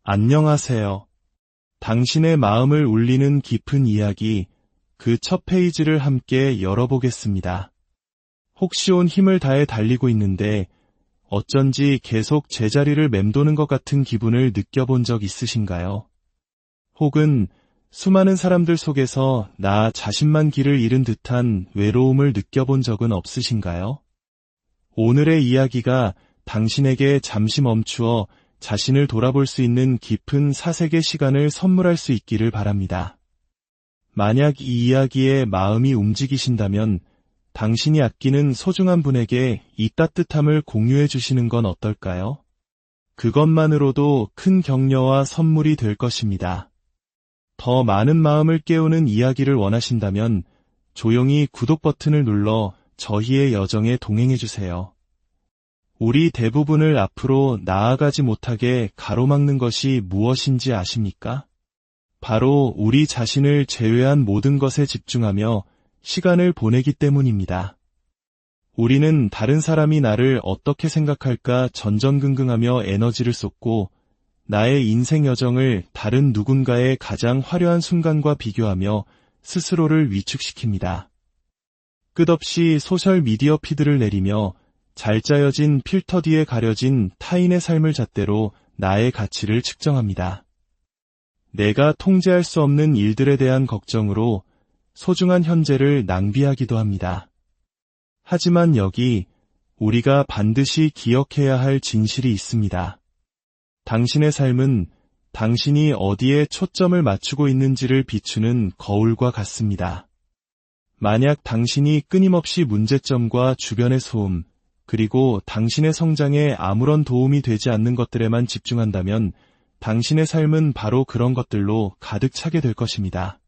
안녕하세요. 당신의 마음을 울리는 깊은 이야기, 그 첫 페이지를 함께 열어보겠습니다. 혹시 온 힘을 다해 달리고 있는데 어쩐지 계속 제자리를 맴도는 것 같은 기분을 느껴본 적 있으신가요? 혹은 수많은 사람들 속에서 나 자신만 길을 잃은 듯한 외로움을 느껴본 적은 없으신가요? 오늘의 이야기가 당신에게 잠시 멈추어 자신을 돌아볼 수 있는 깊은 사색의 시간을 선물할 수 있기를 바랍니다. 만약 이 이야기에 마음이 움직이신다면 당신이 아끼는 소중한 분에게 이 따뜻함을 공유해 주시는 건 어떨까요? 그것만으로도 큰 격려와 선물이 될 것입니다. 더 많은 마음을 깨우는 이야기를 원하신다면 조용히 구독 버튼을 눌러 저희의 여정에 동행해 주세요. 우리 대부분을 앞으로 나아가지 못하게 가로막는 것이 무엇인지 아십니까? 바로 우리 자신을 제외한 모든 것에 집중하며 시간을 보내기 때문입니다. 우리는 다른 사람이 나를 어떻게 생각할까 전전긍긍하며 에너지를 쏟고 나의 인생 여정을 다른 누군가의 가장 화려한 순간과 비교하며 스스로를 위축시킵니다. 끝없이 소셜미디어 피드를 내리며 잘 짜여진 필터 뒤에 가려진 타인의 삶을 잣대로 나의 가치를 측정합니다. 내가 통제할 수 없는 일들에 대한 걱정으로 소중한 현재를 낭비하기도 합니다. 하지만 여기 우리가 반드시 기억해야 할 진실이 있습니다. 당신의 삶은 당신이 어디에 초점을 맞추고 있는지를 비추는 거울과 같습니다. 만약 당신이 끊임없이 문제점과 주변의 소음, 그리고 당신의 성장에 아무런 도움이 되지 않는 것들에만 집중한다면 당신의 삶은 바로 그런 것들로 가득 차게 될 것입니다.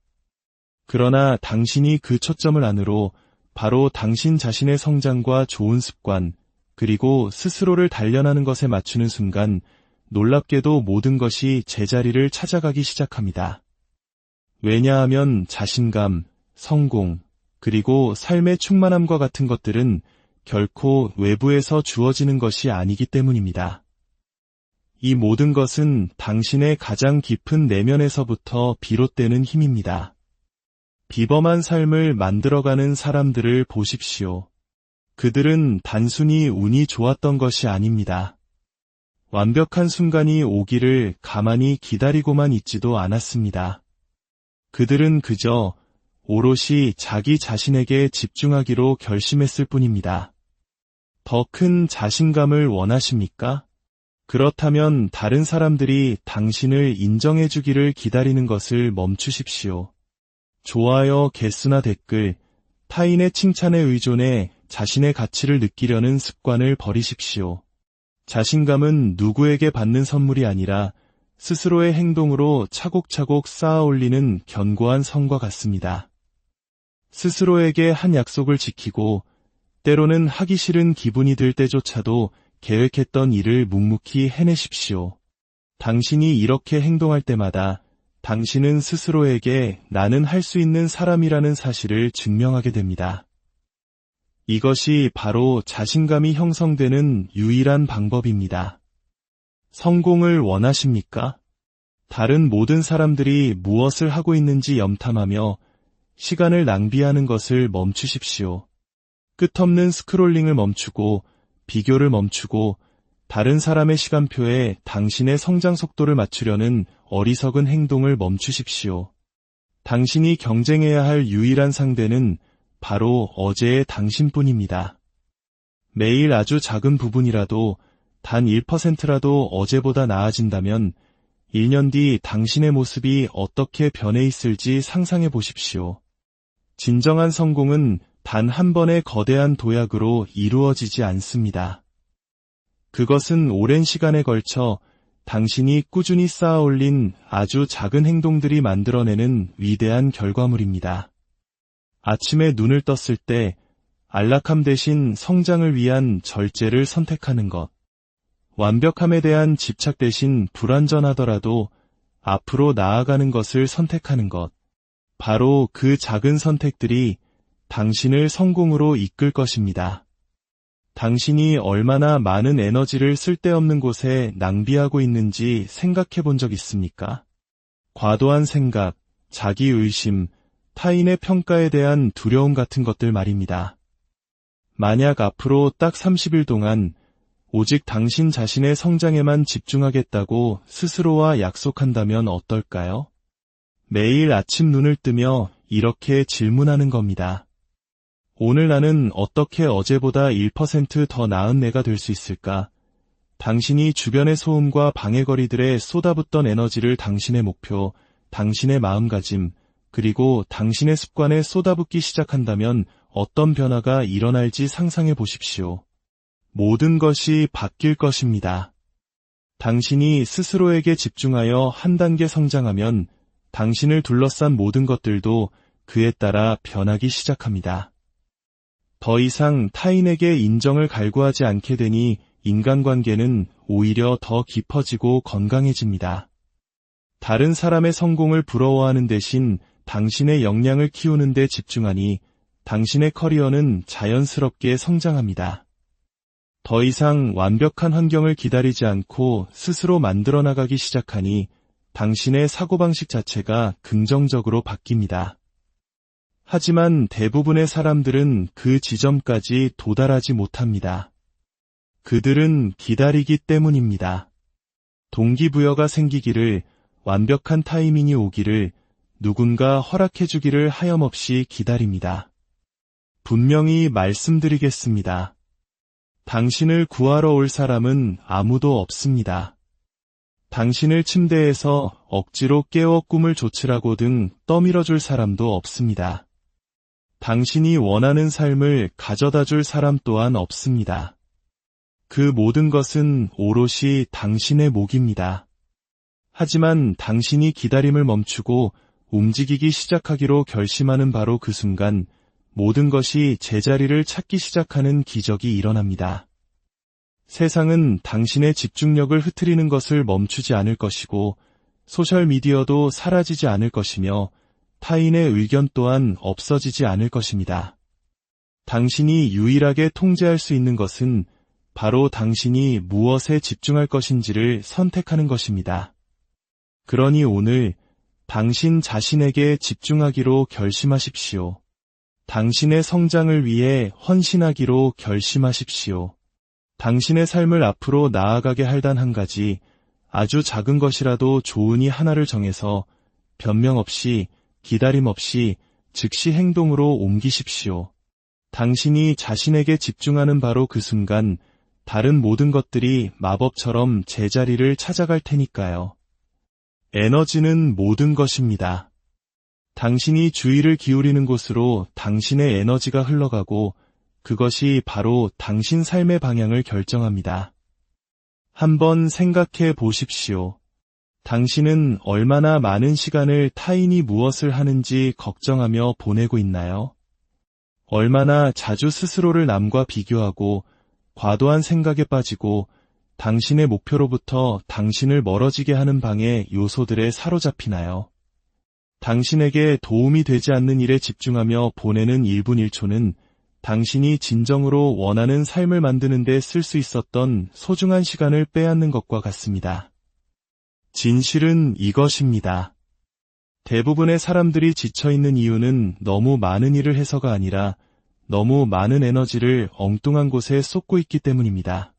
그러나 당신이 그 초점을 안으로 바로 당신 자신의 성장과 좋은 습관, 그리고 스스로를 단련하는 것에 맞추는 순간 놀랍게도 모든 것이 제자리를 찾아가기 시작합니다. 왜냐하면 자신감, 성공, 그리고 삶의 충만함과 같은 것들은 결코 외부에서 주어지는 것이 아니기 때문입니다. 이 모든 것은 당신의 가장 깊은 내면에서부터 비롯되는 힘입니다. 비범한 삶을 만들어가는 사람들을 보십시오. 그들은 단순히 운이 좋았던 것이 아닙니다. 완벽한 순간이 오기를 가만히 기다리고만 있지도 않았습니다. 그들은 그저 오롯이 자기 자신에게 집중하기로 결심했을 뿐입니다. 더 큰 자신감을 원하십니까? 그렇다면 다른 사람들이 당신을 인정해 주기를 기다리는 것을 멈추십시오. 좋아요, 개수나 댓글, 타인의 칭찬에 의존해 자신의 가치를 느끼려는 습관을 버리십시오. 자신감은 누구에게 받는 선물이 아니라 스스로의 행동으로 차곡차곡 쌓아 올리는 견고한 성과 같습니다. 스스로에게 한 약속을 지키고 때로는 하기 싫은 기분이 들 때조차도 계획했던 일을 묵묵히 해내십시오. 당신이 이렇게 행동할 때마다 당신은 스스로에게 나는 할 수 있는 사람이라는 사실을 증명하게 됩니다. 이것이 바로 자신감이 형성되는 유일한 방법입니다. 성공을 원하십니까? 다른 모든 사람들이 무엇을 하고 있는지 염탐하며 시간을 낭비하는 것을 멈추십시오. 끝없는 스크롤링을 멈추고 비교를 멈추고 다른 사람의 시간표에 당신의 성장 속도를 맞추려는 어리석은 행동을 멈추십시오. 당신이 경쟁해야 할 유일한 상대는 바로 어제의 당신뿐입니다. 매일 아주 작은 부분이라도 단 1%라도 어제보다 나아진다면 1년 뒤 당신의 모습이 어떻게 변해 있을지 상상해 보십시오. 진정한 성공은 단 한 번의 거대한 도약으로 이루어지지 않습니다. 그것은 오랜 시간에 걸쳐 당신이 꾸준히 쌓아 올린 아주 작은 행동들이 만들어내는 위대한 결과물입니다. 아침에 눈을 떴을 때 안락함 대신 성장을 위한 절제를 선택하는 것, 완벽함에 대한 집착 대신 불완전하더라도 앞으로 나아가는 것을 선택하는 것, 바로 그 작은 선택들이 당신을 성공으로 이끌 것입니다. 당신이 얼마나 많은 에너지를 쓸데없는 곳에 낭비하고 있는지 생각해 본 적 있습니까? 과도한 생각, 자기의심, 타인의 평가에 대한 두려움 같은 것들 말입니다. 만약 앞으로 딱 30일 동안 오직 당신 자신의 성장에만 집중하겠다고 스스로와 약속한다면 어떨까요? 매일 아침 눈을 뜨며 이렇게 질문하는 겁니다. 오늘 나는 어떻게 어제보다 1% 더 나은 내가 될 수 있을까? 당신이 주변의 소음과 방해거리들에 쏟아붓던 에너지를 당신의 목표, 당신의 마음가짐, 그리고 당신의 습관에 쏟아붓기 시작한다면 어떤 변화가 일어날지 상상해 보십시오. 모든 것이 바뀔 것입니다. 당신이 스스로에게 집중하여 한 단계 성장하면 당신을 둘러싼 모든 것들도 그에 따라 변하기 시작합니다. 더 이상 타인에게 인정을 갈구하지 않게 되니 인간관계는 오히려 더 깊어지고 건강해집니다. 다른 사람의 성공을 부러워하는 대신 당신의 역량을 키우는 데 집중하니 당신의 커리어는 자연스럽게 성장합니다. 더 이상 완벽한 환경을 기다리지 않고 스스로 만들어 나가기 시작하니 당신의 사고방식 자체가 긍정적으로 바뀝니다. 하지만 대부분의 사람들은 그 지점까지 도달하지 못합니다. 그들은 기다리기 때문입니다. 동기부여가 생기기를, 완벽한 타이밍이 오기를, 누군가 허락해주기를 하염없이 기다립니다. 분명히 말씀드리겠습니다. 당신을 구하러 올 사람은 아무도 없습니다. 당신을 침대에서 억지로 깨워 꿈을 좇으라고 등 떠밀어줄 사람도 없습니다. 당신이 원하는 삶을 가져다 줄 사람 또한 없습니다. 그 모든 것은 오롯이 당신의 몫입니다. 하지만 당신이 기다림을 멈추고 움직이기 시작하기로 결심하는 바로 그 순간 모든 것이 제자리를 찾기 시작하는 기적이 일어납니다. 세상은 당신의 집중력을 흐트리는 것을 멈추지 않을 것이고 소셜미디어도 사라지지 않을 것이며 타인의 의견 또한 없어지지 않을 것입니다. 당신이 유일하게 통제할 수 있는 것은 바로 당신이 무엇에 집중할 것인지를 선택하는 것입니다. 그러니 오늘 당신 자신에게 집중하기로 결심하십시오. 당신의 성장을 위해 헌신하기로 결심하십시오. 당신의 삶을 앞으로 나아가게 할 단 한 가지, 아주 작은 것이라도 좋으니 하나를 정해서 변명 없이, 기다림 없이 즉시 행동으로 옮기십시오. 당신이 자신에게 집중하는 바로 그 순간 다른 모든 것들이 마법처럼 제자리를 찾아갈 테니까요. 에너지는 모든 것입니다. 당신이 주의를 기울이는 곳으로 당신의 에너지가 흘러가고 그것이 바로 당신 삶의 방향을 결정합니다. 한번 생각해 보십시오. 당신은 얼마나 많은 시간을 타인이 무엇을 하는지 걱정하며 보내고 있나요? 얼마나 자주 스스로를 남과 비교하고 과도한 생각에 빠지고 당신의 목표로부터 당신을 멀어지게 하는 방해 요소들에 사로잡히나요? 당신에게 도움이 되지 않는 일에 집중하며 보내는 1분 1초는 당신이 진정으로 원하는 삶을 만드는 데 쓸 수 있었던 소중한 시간을 빼앗는 것과 같습니다. 진실은 이것입니다. 대부분의 사람들이 지쳐있는 이유는 너무 많은 일을 해서가 아니라 너무 많은 에너지를 엉뚱한 곳에 쏟고 있기 때문입니다.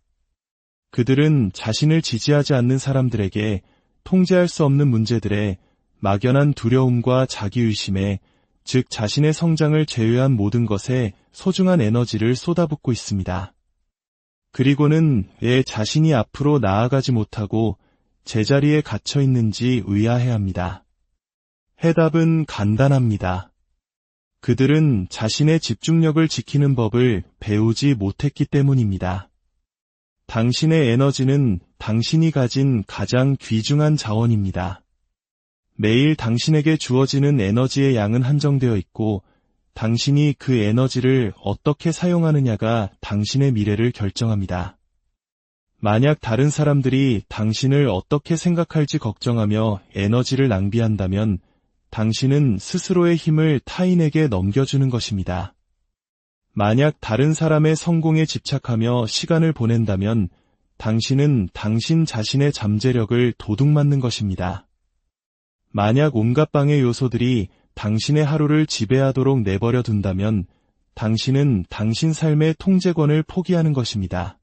그들은 자신을 지지하지 않는 사람들에게, 통제할 수 없는 문제들에, 막연한 두려움과 자기의심에, 즉 자신의 성장을 제외한 모든 것에 소중한 에너지를 쏟아붓고 있습니다. 그리고는 왜 자신이 앞으로 나아가지 못하고 제자리에 갇혀 있는지 의아해합니다. 해답은 간단합니다. 그들은 자신의 집중력을 지키는 법을 배우지 못했기 때문입니다. 당신의 에너지는 당신이 가진 가장 귀중한 자원입니다. 매일 당신에게 주어지는 에너지의 양은 한정되어 있고 당신이 그 에너지를 어떻게 사용하느냐가 당신의 미래를 결정합니다. 만약 다른 사람들이 당신을 어떻게 생각할지 걱정하며 에너지를 낭비한다면 당신은 스스로의 힘을 타인에게 넘겨주는 것입니다. 만약 다른 사람의 성공에 집착하며 시간을 보낸다면 당신은 당신 자신의 잠재력을 도둑맞는 것입니다. 만약 온갖 방해 요소들이 당신의 하루를 지배하도록 내버려 둔다면 당신은 당신 삶의 통제권을 포기하는 것입니다.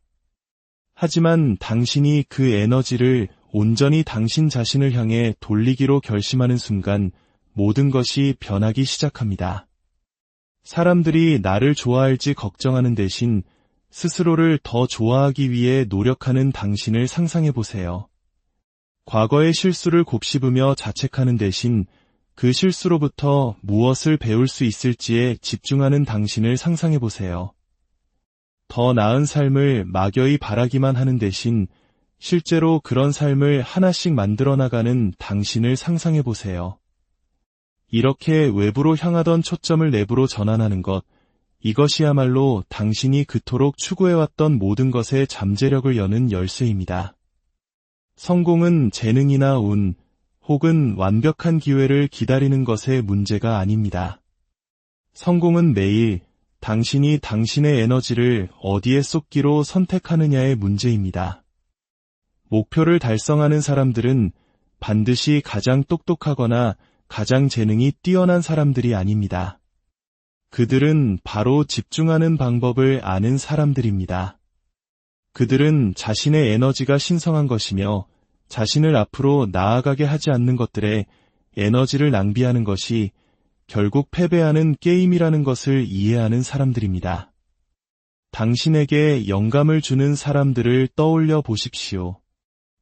하지만 당신이 그 에너지를 온전히 당신 자신을 향해 돌리기로 결심하는 순간 모든 것이 변하기 시작합니다. 사람들이 나를 좋아할지 걱정하는 대신 스스로를 더 좋아하기 위해 노력하는 당신을 상상해 보세요. 과거의 실수를 곱씹으며 자책하는 대신 그 실수로부터 무엇을 배울 수 있을지에 집중하는 당신을 상상해 보세요. 더 나은 삶을 막연히 바라기만 하는 대신 실제로 그런 삶을 하나씩 만들어 나가는 당신을 상상해 보세요. 이렇게 외부로 향하던 초점을 내부로 전환하는 것, 이것이야말로 당신이 그토록 추구해왔던 모든 것의 잠재력을 여는 열쇠입니다. 성공은 재능이나 운, 혹은 완벽한 기회를 기다리는 것의 문제가 아닙니다. 성공은 매일 당신이 당신의 에너지를 어디에 쏟기로 선택하느냐의 문제입니다. 목표를 달성하는 사람들은 반드시 가장 똑똑하거나 가장 재능이 뛰어난 사람들이 아닙니다. 그들은 바로 집중하는 방법을 아는 사람들입니다. 그들은 자신의 에너지가 신성한 것이며 자신을 앞으로 나아가게 하지 않는 것들에 에너지를 낭비하는 것이 결국 패배하는 게임이라는 것을 이해하는 사람들입니다. 당신에게 영감을 주는 사람들을 떠올려 보십시오.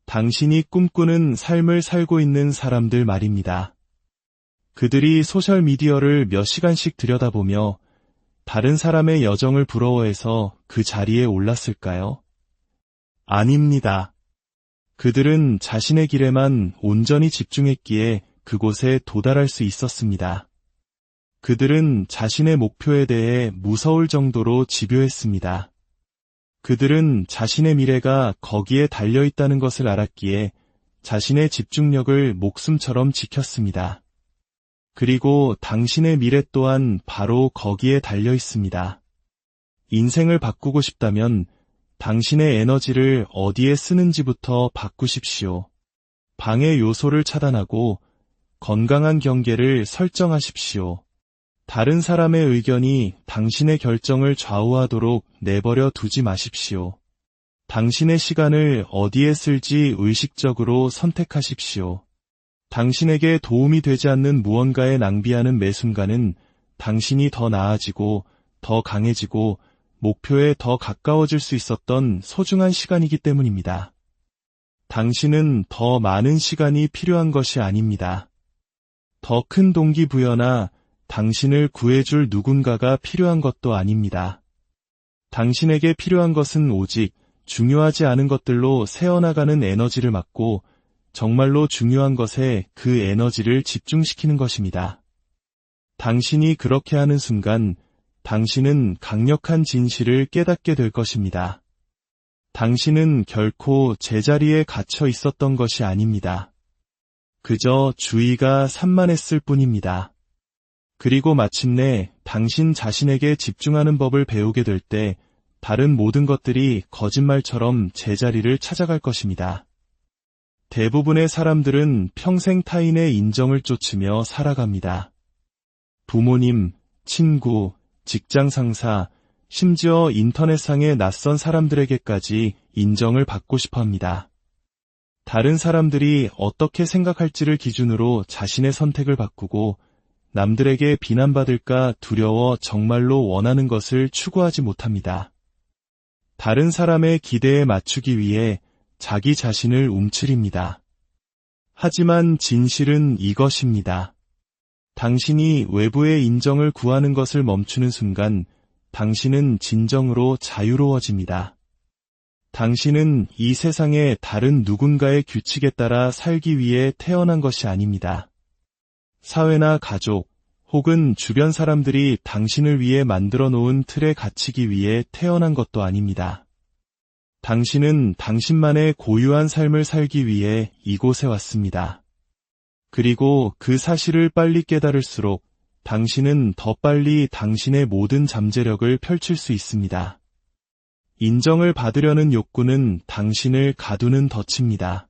당신이 꿈꾸는 삶을 살고 있는 사람들 말입니다. 그들이 소셜미디어를 몇 시간씩 들여다보며 다른 사람의 여정을 부러워해서 그 자리에 올랐을까요? 아닙니다. 그들은 자신의 길에만 온전히 집중했기에 그곳에 도달할 수 있었습니다. 그들은 자신의 목표에 대해 무서울 정도로 집요했습니다. 그들은 자신의 미래가 거기에 달려있다는 것을 알았기에 자신의 집중력을 목숨처럼 지켰습니다. 그리고 당신의 미래 또한 바로 거기에 달려있습니다. 인생을 바꾸고 싶다면 당신의 에너지를 어디에 쓰는지부터 바꾸십시오. 방해 요소를 차단하고 건강한 경계를 설정하십시오. 다른 사람의 의견이 당신의 결정을 좌우하도록 내버려 두지 마십시오. 당신의 시간을 어디에 쓸지 의식적으로 선택하십시오. 당신에게 도움이 되지 않는 무언가에 낭비하는 매 순간은 당신이 더 나아지고 더 강해지고 목표에 더 가까워질 수 있었던 소중한 시간이기 때문입니다. 당신은 더 많은 시간이 필요한 것이 아닙니다. 더 큰 동기부여나 당신을 구해줄 누군가가 필요한 것도 아닙니다. 당신에게 필요한 것은 오직 중요하지 않은 것들로 새어나가는 에너지를 막고 정말로 중요한 것에 그 에너지를 집중시키는 것입니다. 당신이 그렇게 하는 순간 당신은 강력한 진실을 깨닫게 될 것입니다. 당신은 결코 제자리에 갇혀 있었던 것이 아닙니다. 그저 주의가 산만했을 뿐입니다. 그리고 마침내 당신 자신에게 집중하는 법을 배우게 될 때 다른 모든 것들이 거짓말처럼 제자리를 찾아갈 것입니다. 대부분의 사람들은 평생 타인의 인정을 쫓으며 살아갑니다. 부모님, 친구, 직장 상사, 심지어 인터넷상의 낯선 사람들에게까지 인정을 받고 싶어 합니다. 다른 사람들이 어떻게 생각할지를 기준으로 자신의 선택을 바꾸고 남들에게 비난받을까 두려워 정말로 원하는 것을 추구하지 못합니다. 다른 사람의 기대에 맞추기 위해 자기 자신을 움츠립니다. 하지만 진실은 이것입니다. 당신이 외부의 인정을 구하는 것을 멈추는 순간 당신은 진정으로 자유로워집니다. 당신은 이 세상의 다른 누군가의 규칙에 따라 살기 위해 태어난 것이 아닙니다. 사회나 가족 혹은 주변 사람들이 당신을 위해 만들어 놓은 틀에 갇히기 위해 태어난 것도 아닙니다. 당신은 당신만의 고유한 삶을 살기 위해 이곳에 왔습니다. 그리고 그 사실을 빨리 깨달을수록 당신은 더 빨리 당신의 모든 잠재력을 펼칠 수 있습니다. 인정을 받으려는 욕구는 당신을 가두는 덫입니다.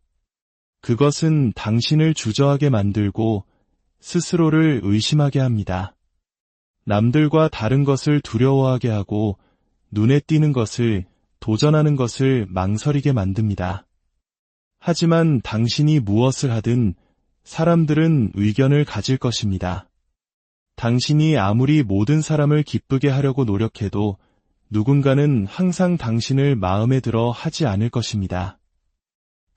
그것은 당신을 주저하게 만들고 스스로를 의심하게 합니다. 남들과 다른 것을 두려워하게 하고 눈에 띄는 것을, 도전하는 것을 망설이게 만듭니다. 하지만 당신이 무엇을 하든 사람들은 의견을 가질 것입니다. 당신이 아무리 모든 사람을 기쁘게 하려고 노력해도 누군가는 항상 당신을 마음에 들어 하지 않을 것입니다.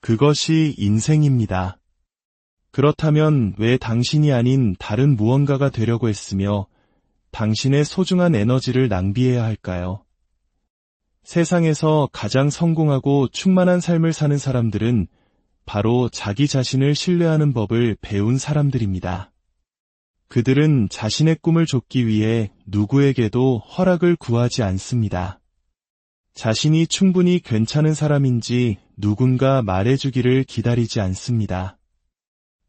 그것이 인생입니다. 그렇다면 왜 당신이 아닌 다른 무언가가 되려고 했으며 당신의 소중한 에너지를 낭비해야 할까요? 세상에서 가장 성공하고 충만한 삶을 사는 사람들은 바로 자기 자신을 신뢰하는 법을 배운 사람들입니다. 그들은 자신의 꿈을 좇기 위해 누구에게도 허락을 구하지 않습니다. 자신이 충분히 괜찮은 사람인지 누군가 말해주기를 기다리지 않습니다.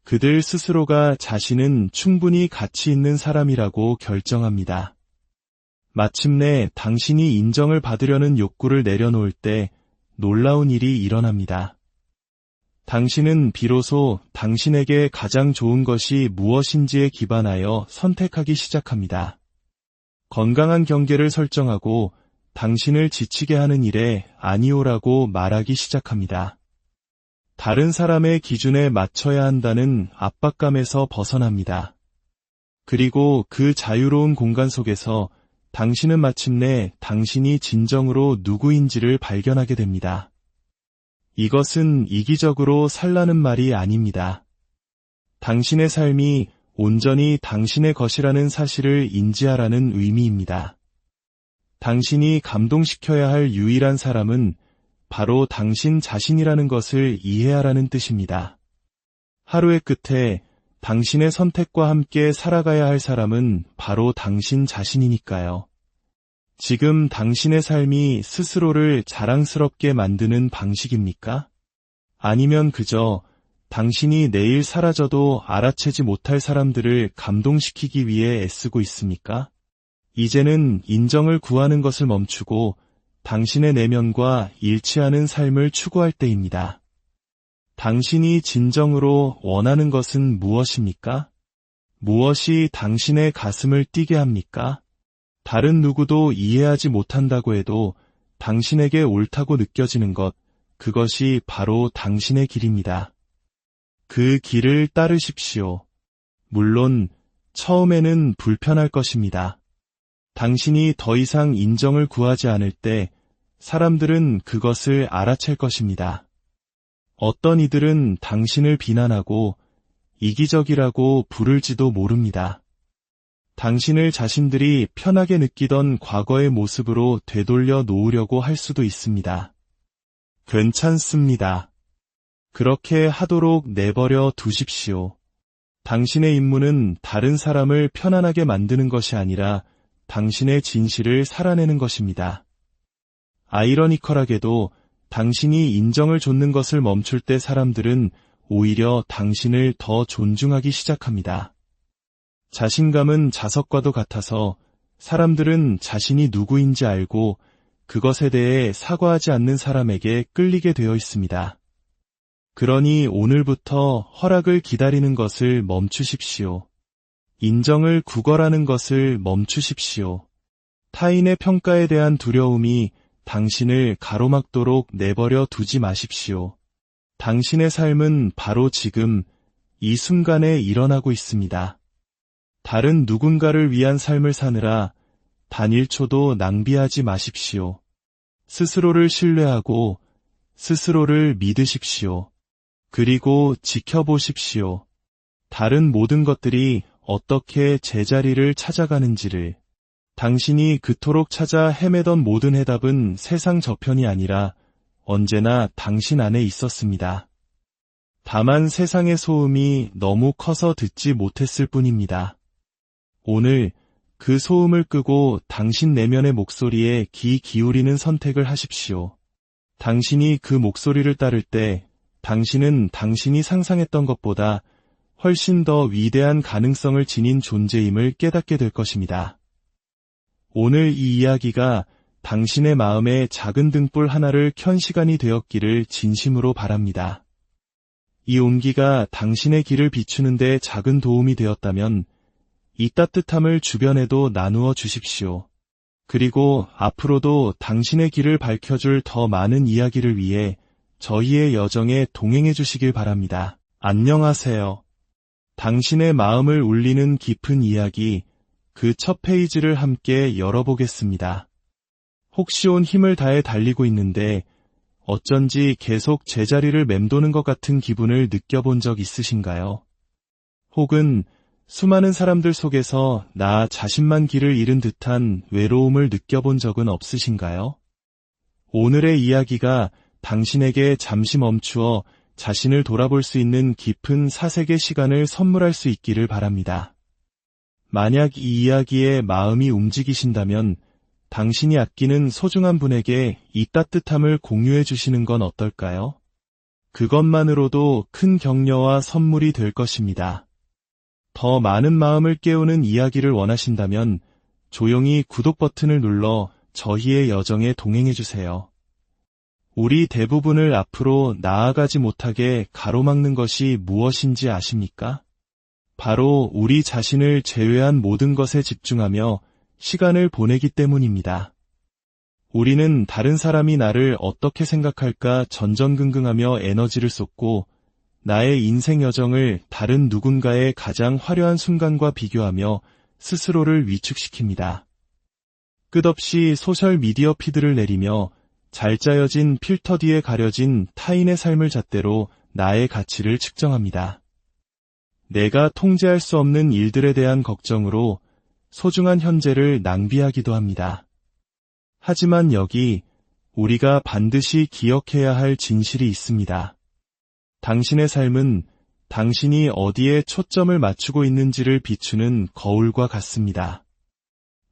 그들 스스로가 자신은 충분히 가치 있는 사람이라고 결정합니다. 마침내 당신이 인정을 받으려는 욕구를 내려놓을 때 놀라운 일이 일어납니다. 당신은 비로소 당신에게 가장 좋은 것이 무엇인지에 기반하여 선택하기 시작합니다. 건강한 경계를 설정하고 당신을 지치게 하는 일에 아니오라고 말하기 시작합니다. 다른 사람의 기준에 맞춰야 한다는 압박감에서 벗어납니다. 그리고 그 자유로운 공간 속에서 당신은 마침내 당신이 진정으로 누구인지를 발견하게 됩니다. 이것은 이기적으로 살라는 말이 아닙니다. 당신의 삶이 온전히 당신의 것이라는 사실을 인지하라는 의미입니다. 당신이 감동시켜야 할 유일한 사람은 바로 당신 자신이라는 것을 이해하라는 뜻입니다. 하루의 끝에 당신의 선택과 함께 살아가야 할 사람은 바로 당신 자신이니까요. 지금 당신의 삶이 스스로를 자랑스럽게 만드는 방식입니까? 아니면 그저 당신이 내일 사라져도 알아채지 못할 사람들을 감동시키기 위해 애쓰고 있습니까? 이제는 인정을 구하는 것을 멈추고 당신의 내면과 일치하는 삶을 추구할 때입니다. 당신이 진정으로 원하는 것은 무엇입니까? 무엇이 당신의 가슴을 뛰게 합니까? 다른 누구도 이해하지 못한다고 해도 당신에게 옳다고 느껴지는 것, 그것이 바로 당신의 길입니다. 그 길을 따르십시오. 물론 처음에는 불편할 것입니다. 당신이 더 이상 인정을 구하지 않을 때 사람들은 그것을 알아챌 것입니다. 어떤 이들은 당신을 비난하고 이기적이라고 부를지도 모릅니다. 당신을 자신들이 편하게 느끼던 과거의 모습으로 되돌려 놓으려고 할 수도 있습니다. 괜찮습니다. 그렇게 하도록 내버려 두십시오. 당신의 임무는 다른 사람을 편안하게 만드는 것이 아니라 당신의 진실을 살아내는 것입니다. 아이러니컬하게도 당신이 인정을 좇는 것을 멈출 때 사람들은 오히려 당신을 더 존중하기 시작합니다. 자신감은 자석과도 같아서 사람들은 자신이 누구인지 알고 그것에 대해 사과하지 않는 사람에게 끌리게 되어 있습니다. 그러니 오늘부터 허락을 기다리는 것을 멈추십시오. 인정을 구걸하는 것을 멈추십시오. 타인의 평가에 대한 두려움이 당신을 가로막도록 내버려 두지 마십시오. 당신의 삶은 바로 지금 이 순간에 일어나고 있습니다. 다른 누군가를 위한 삶을 사느라 단 1초도 낭비하지 마십시오. 스스로를 신뢰하고 스스로를 믿으십시오. 그리고 지켜보십시오. 다른 모든 것들이 어떻게 제자리를 찾아가는지를. 당신이 그토록 찾아 헤매던 모든 해답은 세상 저편이 아니라 언제나 당신 안에 있었습니다. 다만 세상의 소음이 너무 커서 듣지 못했을 뿐입니다. 오늘 그 소음을 끄고 당신 내면의 목소리에 귀 기울이는 선택을 하십시오. 당신이 그 목소리를 따를 때 당신은 당신이 상상했던 것보다 훨씬 더 위대한 가능성을 지닌 존재임을 깨닫게 될 것입니다. 오늘 이 이야기가 당신의 마음에 작은 등불 하나를 켠 시간이 되었기를 진심으로 바랍니다. 이 온기가 당신의 길을 비추는 데 작은 도움이 되었다면 이 따뜻함을 주변에도 나누어 주십시오. 그리고 앞으로도 당신의 길을 밝혀줄 더 많은 이야기를 위해 저희의 여정에 동행해 주시길 바랍니다. 안녕하세요. 당신의 마음을 울리는 깊은 이야기, 그 첫 페이지를 함께 열어보겠습니다. 혹시 온 힘을 다해 달리고 있는데 어쩐지 계속 제자리를 맴도는 것 같은 기분을 느껴본 적 있으신가요? 혹은 수많은 사람들 속에서 나 자신만 길을 잃은 듯한 외로움을 느껴본 적은 없으신가요? 오늘의 이야기가 당신에게 잠시 멈추어 자신을 돌아볼 수 있는 깊은 사색의 시간을 선물할 수 있기를 바랍니다. 만약 이 이야기에 마음이 움직이신다면 당신이 아끼는 소중한 분에게 이 따뜻함을 공유해 주시는 건 어떨까요? 그것만으로도 큰 격려와 선물이 될 것입니다. 더 많은 마음을 깨우는 이야기를 원하신다면 조용히 구독 버튼을 눌러 저희의 여정에 동행해 주세요. 우리 대부분을 앞으로 나아가지 못하게 가로막는 것이 무엇인지 아십니까? 바로 우리 자신을 제외한 모든 것에 집중하며 시간을 보내기 때문입니다. 우리는 다른 사람이 나를 어떻게 생각할까 전전긍긍하며 에너지를 쏟고 나의 인생 여정을 다른 누군가의 가장 화려한 순간과 비교하며 스스로를 위축시킵니다. 끝없이 소셜미디어 피드를 내리며 잘 짜여진 필터 뒤에 가려진 타인의 삶을 잣대로 나의 가치를 측정합니다. 내가 통제할 수 없는 일들에 대한 걱정으로 소중한 현재를 낭비하기도 합니다. 하지만 여기 우리가 반드시 기억해야 할 진실이 있습니다. 당신의 삶은 당신이 어디에 초점을 맞추고 있는지를 비추는 거울과 같습니다.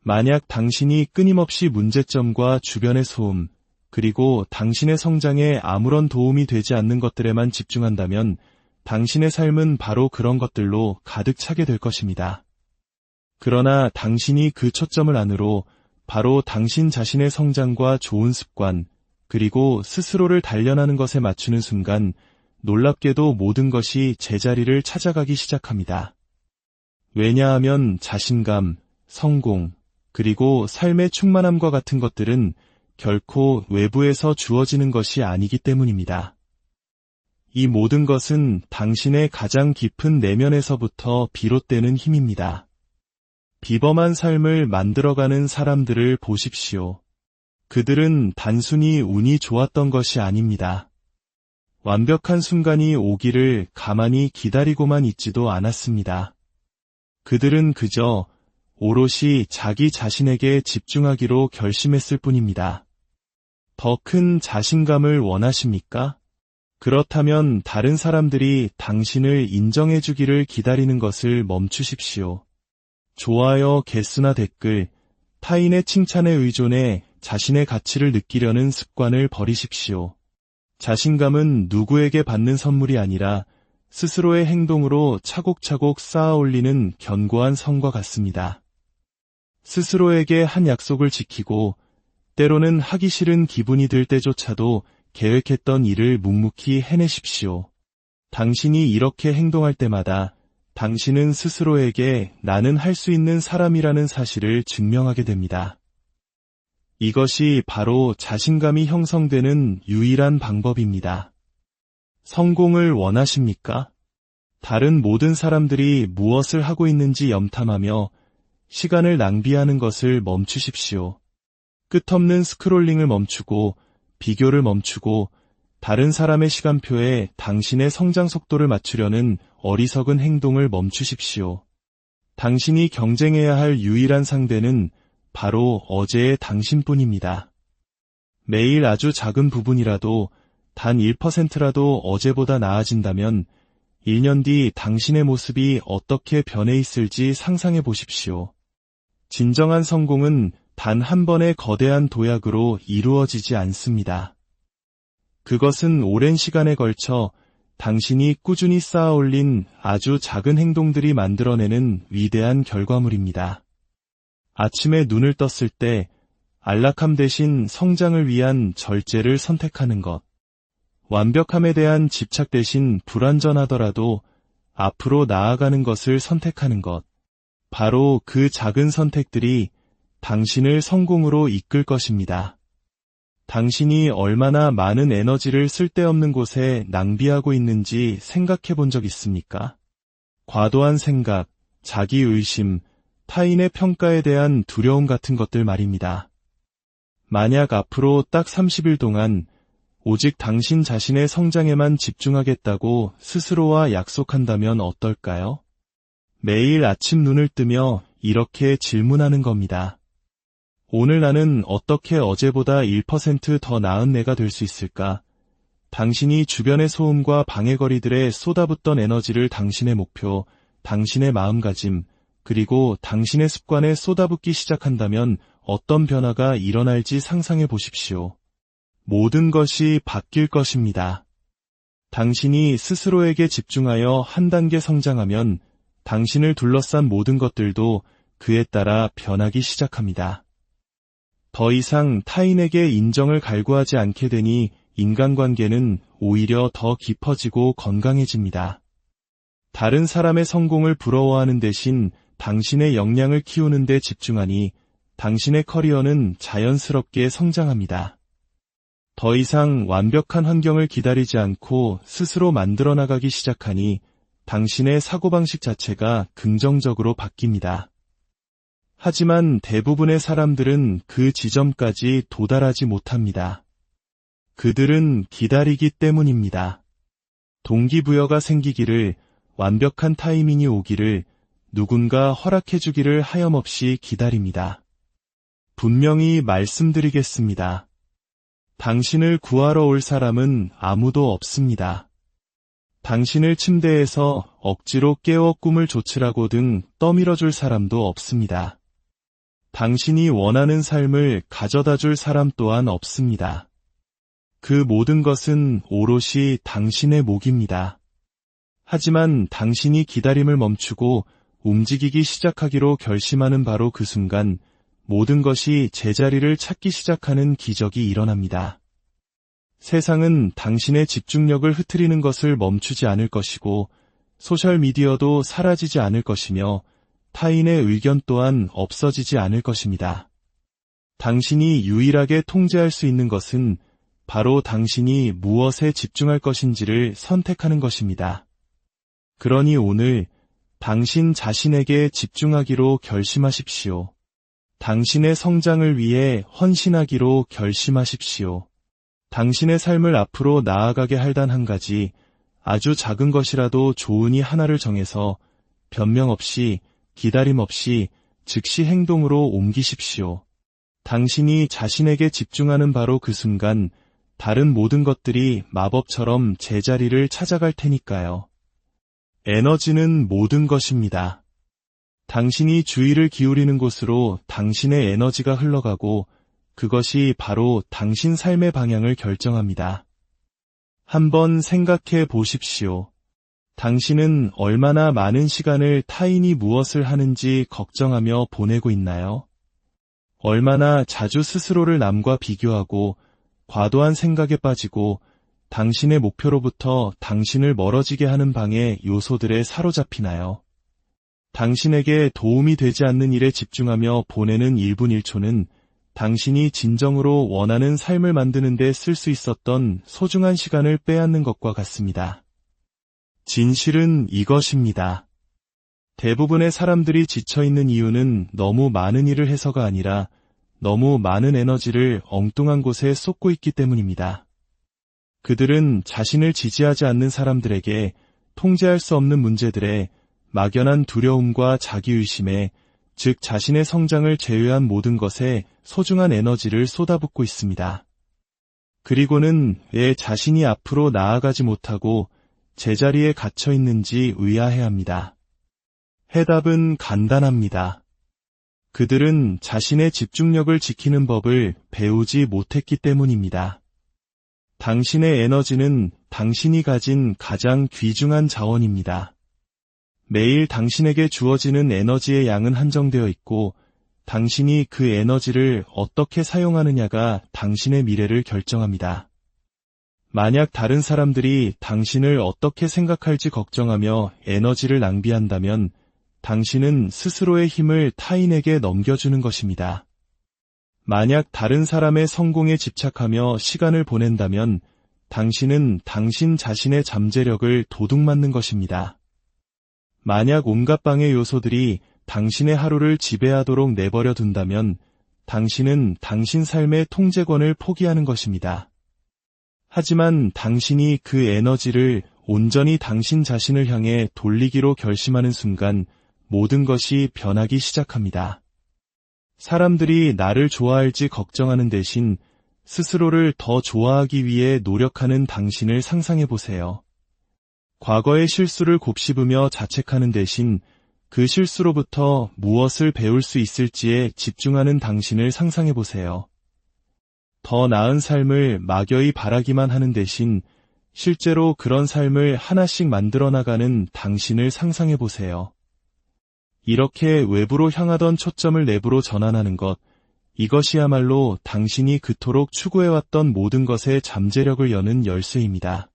만약 당신이 끊임없이 문제점과 주변의 소음, 그리고 당신의 성장에 아무런 도움이 되지 않는 것들에만 집중한다면 당신의 삶은 바로 그런 것들로 가득 차게 될 것입니다. 그러나 당신이 그 초점을 안으로 바로 당신 자신의 성장과 좋은 습관, 그리고 스스로를 단련하는 것에 맞추는 순간 놀랍게도 모든 것이 제자리를 찾아가기 시작합니다. 왜냐하면 자신감, 성공, 그리고 삶의 충만함과 같은 것들은 결코 외부에서 주어지는 것이 아니기 때문입니다. 이 모든 것은 당신의 가장 깊은 내면에서부터 비롯되는 힘입니다. 비범한 삶을 만들어가는 사람들을 보십시오. 그들은 단순히 운이 좋았던 것이 아닙니다. 완벽한 순간이 오기를 가만히 기다리고만 있지도 않았습니다. 그들은 그저 오롯이 자기 자신에게 집중하기로 결심했을 뿐입니다. 더 큰 자신감을 원하십니까? 그렇다면 다른 사람들이 당신을 인정해주기를 기다리는 것을 멈추십시오. 좋아요, 개수나 댓글, 타인의 칭찬에 의존해 자신의 가치를 느끼려는 습관을 버리십시오. 자신감은 누구에게 받는 선물이 아니라 스스로의 행동으로 차곡차곡 쌓아 올리는 견고한 성과 같습니다. 스스로에게 한 약속을 지키고 때로는 하기 싫은 기분이 들 때조차도 계획했던 일을 묵묵히 해내십시오. 당신이 이렇게 행동할 때마다 당신은 스스로에게 나는 할 수 있는 사람이라는 사실을 증명하게 됩니다. 이것이 바로 자신감이 형성되는 유일한 방법입니다. 성공을 원하십니까? 다른 모든 사람들이 무엇을 하고 있는지 염탐하며 시간을 낭비하는 것을 멈추십시오. 끝없는 스크롤링을 멈추고 비교를 멈추고 다른 사람의 시간표에 당신의 성장 속도를 맞추려는 어리석은 행동을 멈추십시오. 당신이 경쟁해야 할 유일한 상대는 바로 어제의 당신뿐입니다. 매일 아주 작은 부분이라도 단 1%라도 어제보다 나아진다면 1년 뒤 당신의 모습이 어떻게 변해 있을지 상상해 보십시오. 진정한 성공은 단 한 번의 거대한 도약으로 이루어지지 않습니다. 그것은 오랜 시간에 걸쳐 당신이 꾸준히 쌓아올린 아주 작은 행동들이 만들어내는 위대한 결과물입니다. 아침에 눈을 떴을 때 안락함 대신 성장을 위한 절제를 선택하는 것. 완벽함에 대한 집착 대신 불완전하더라도 앞으로 나아가는 것을 선택하는 것. 바로 그 작은 선택들이 당신을 성공으로 이끌 것입니다. 당신이 얼마나 많은 에너지를 쓸데없는 곳에 낭비하고 있는지 생각해 본 적 있습니까? 과도한 생각, 자기의심, 타인의 평가에 대한 두려움 같은 것들 말입니다. 만약 앞으로 딱 30일 동안 오직 당신 자신의 성장에만 집중하겠다고 스스로와 약속한다면 어떨까요? 매일 아침 눈을 뜨며 이렇게 질문하는 겁니다. 오늘 나는 어떻게 어제보다 1% 더 나은 내가 될 수 있을까? 당신이 주변의 소음과 방해거리들에 쏟아붓던 에너지를 당신의 목표, 당신의 마음가짐, 그리고 당신의 습관에 쏟아붓기 시작한다면 어떤 변화가 일어날지 상상해 보십시오. 모든 것이 바뀔 것입니다. 당신이 스스로에게 집중하여 한 단계 성장하면 당신을 둘러싼 모든 것들도 그에 따라 변하기 시작합니다. 더 이상 타인에게 인정을 갈구하지 않게 되니 인간관계는 오히려 더 깊어지고 건강해집니다. 다른 사람의 성공을 부러워하는 대신 당신의 역량을 키우는 데 집중하니 당신의 커리어는 자연스럽게 성장합니다. 더 이상 완벽한 환경을 기다리지 않고 스스로 만들어 나가기 시작하니 당신의 사고방식 자체가 긍정적으로 바뀝니다. 하지만 대부분의 사람들은 그 지점까지 도달하지 못합니다. 그들은 기다리기 때문입니다. 동기부여가 생기기를, 완벽한 타이밍이 오기를, 누군가 허락해주기를 하염없이 기다립니다. 분명히 말씀드리겠습니다. 당신을 구하러 올 사람은 아무도 없습니다. 당신을 침대에서 억지로 깨워 꿈을 좇으라고 등 떠밀어줄 사람도 없습니다. 당신이 원하는 삶을 가져다 줄 사람 또한 없습니다. 그 모든 것은 오롯이 당신의 몫입니다. 하지만 당신이 기다림을 멈추고 움직이기 시작하기로 결심하는 바로 그 순간 모든 것이 제자리를 찾기 시작하는 기적이 일어납니다. 세상은 당신의 집중력을 흐트리는 것을 멈추지 않을 것이고 소셜미디어도 사라지지 않을 것이며 타인의 의견 또한 없어지지 않을 것입니다. 당신이 유일하게 통제할 수 있는 것은 바로 당신이 무엇에 집중할 것인지를 선택하는 것입니다. 그러니 오늘 당신 자신에게 집중하기로 결심하십시오. 당신의 성장을 위해 헌신하기로 결심하십시오. 당신의 삶을 앞으로 나아가게 할 단 한 가지, 아주 작은 것이라도 좋으니 하나를 정해서 변명 없이, 기다림 없이 즉시 행동으로 옮기십시오. 당신이 자신에게 집중하는 바로 그 순간 다른 모든 것들이 마법처럼 제자리를 찾아갈 테니까요. 에너지는 모든 것입니다. 당신이 주의를 기울이는 곳으로 당신의 에너지가 흘러가고 그것이 바로 당신 삶의 방향을 결정합니다. 한번 생각해 보십시오. 당신은 얼마나 많은 시간을 타인이 무엇을 하는지 걱정하며 보내고 있나요? 얼마나 자주 스스로를 남과 비교하고 과도한 생각에 빠지고 당신의 목표로부터 당신을 멀어지게 하는 방해 요소들에 사로잡히나요? 당신에게 도움이 되지 않는 일에 집중하며 보내는 1분 1초는 당신이 진정으로 원하는 삶을 만드는 데 쓸 수 있었던 소중한 시간을 빼앗는 것과 같습니다. 진실은 이것입니다. 대부분의 사람들이 지쳐있는 이유는 너무 많은 일을 해서가 아니라 너무 많은 에너지를 엉뚱한 곳에 쏟고 있기 때문입니다. 그들은 자신을 지지하지 않는 사람들에게, 통제할 수 없는 문제들에, 막연한 두려움과 자기의심에, 즉 자신의 성장을 제외한 모든 것에 소중한 에너지를 쏟아붓고 있습니다. 그리고는 왜 자신이 앞으로 나아가지 못하고 제자리에 갇혀 있는지 의아해합니다. 해답은 간단합니다. 그들은 자신의 집중력을 지키는 법을 배우지 못했기 때문입니다. 당신의 에너지는 당신이 가진 가장 귀중한 자원입니다. 매일 당신에게 주어지는 에너지의 양은 한정되어 있고 당신이 그 에너지를 어떻게 사용하느냐가 당신의 미래를 결정합니다. 만약 다른 사람들이 당신을 어떻게 생각할지 걱정하며 에너지를 낭비한다면 당신은 스스로의 힘을 타인에게 넘겨주는 것입니다. 만약 다른 사람의 성공에 집착하며 시간을 보낸다면 당신은 당신 자신의 잠재력을 도둑맞는 것입니다. 만약 온갖 방해 요소들이 당신의 하루를 지배하도록 내버려 둔다면 당신은 당신 삶의 통제권을 포기하는 것입니다. 하지만 당신이 그 에너지를 온전히 당신 자신을 향해 돌리기로 결심하는 순간 모든 것이 변하기 시작합니다. 사람들이 나를 좋아할지 걱정하는 대신 스스로를 더 좋아하기 위해 노력하는 당신을 상상해 보세요. 과거의 실수를 곱씹으며 자책하는 대신 그 실수로부터 무엇을 배울 수 있을지에 집중하는 당신을 상상해 보세요. 더 나은 삶을 막연히 바라기만 하는 대신 실제로 그런 삶을 하나씩 만들어 나가는 당신을 상상해 보세요. 이렇게 외부로 향하던 초점을 내부로 전환하는 것, 이것이야말로 당신이 그토록 추구해왔던 모든 것의 잠재력을 여는 열쇠입니다.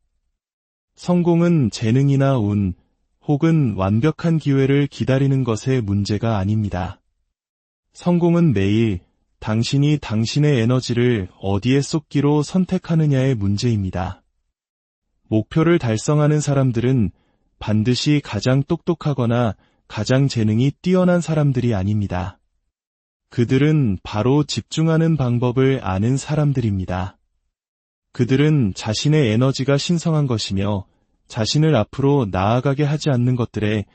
성공은 재능이나 운, 혹은 완벽한 기회를 기다리는 것의 문제가 아닙니다. 성공은 매일 당신이 당신의 에너지를 어디에 쏟기로 선택하느냐의 문제입니다. 목표를 달성하는 사람들은 반드시 가장 똑똑하거나 가장 재능이 뛰어난 사람들이 아닙니다. 그들은 바로 집중하는 방법을 아는 사람들입니다. 그들은 자신의 에너지가 신성한 것이며 자신을 앞으로 나아가게 하지 않는 것들에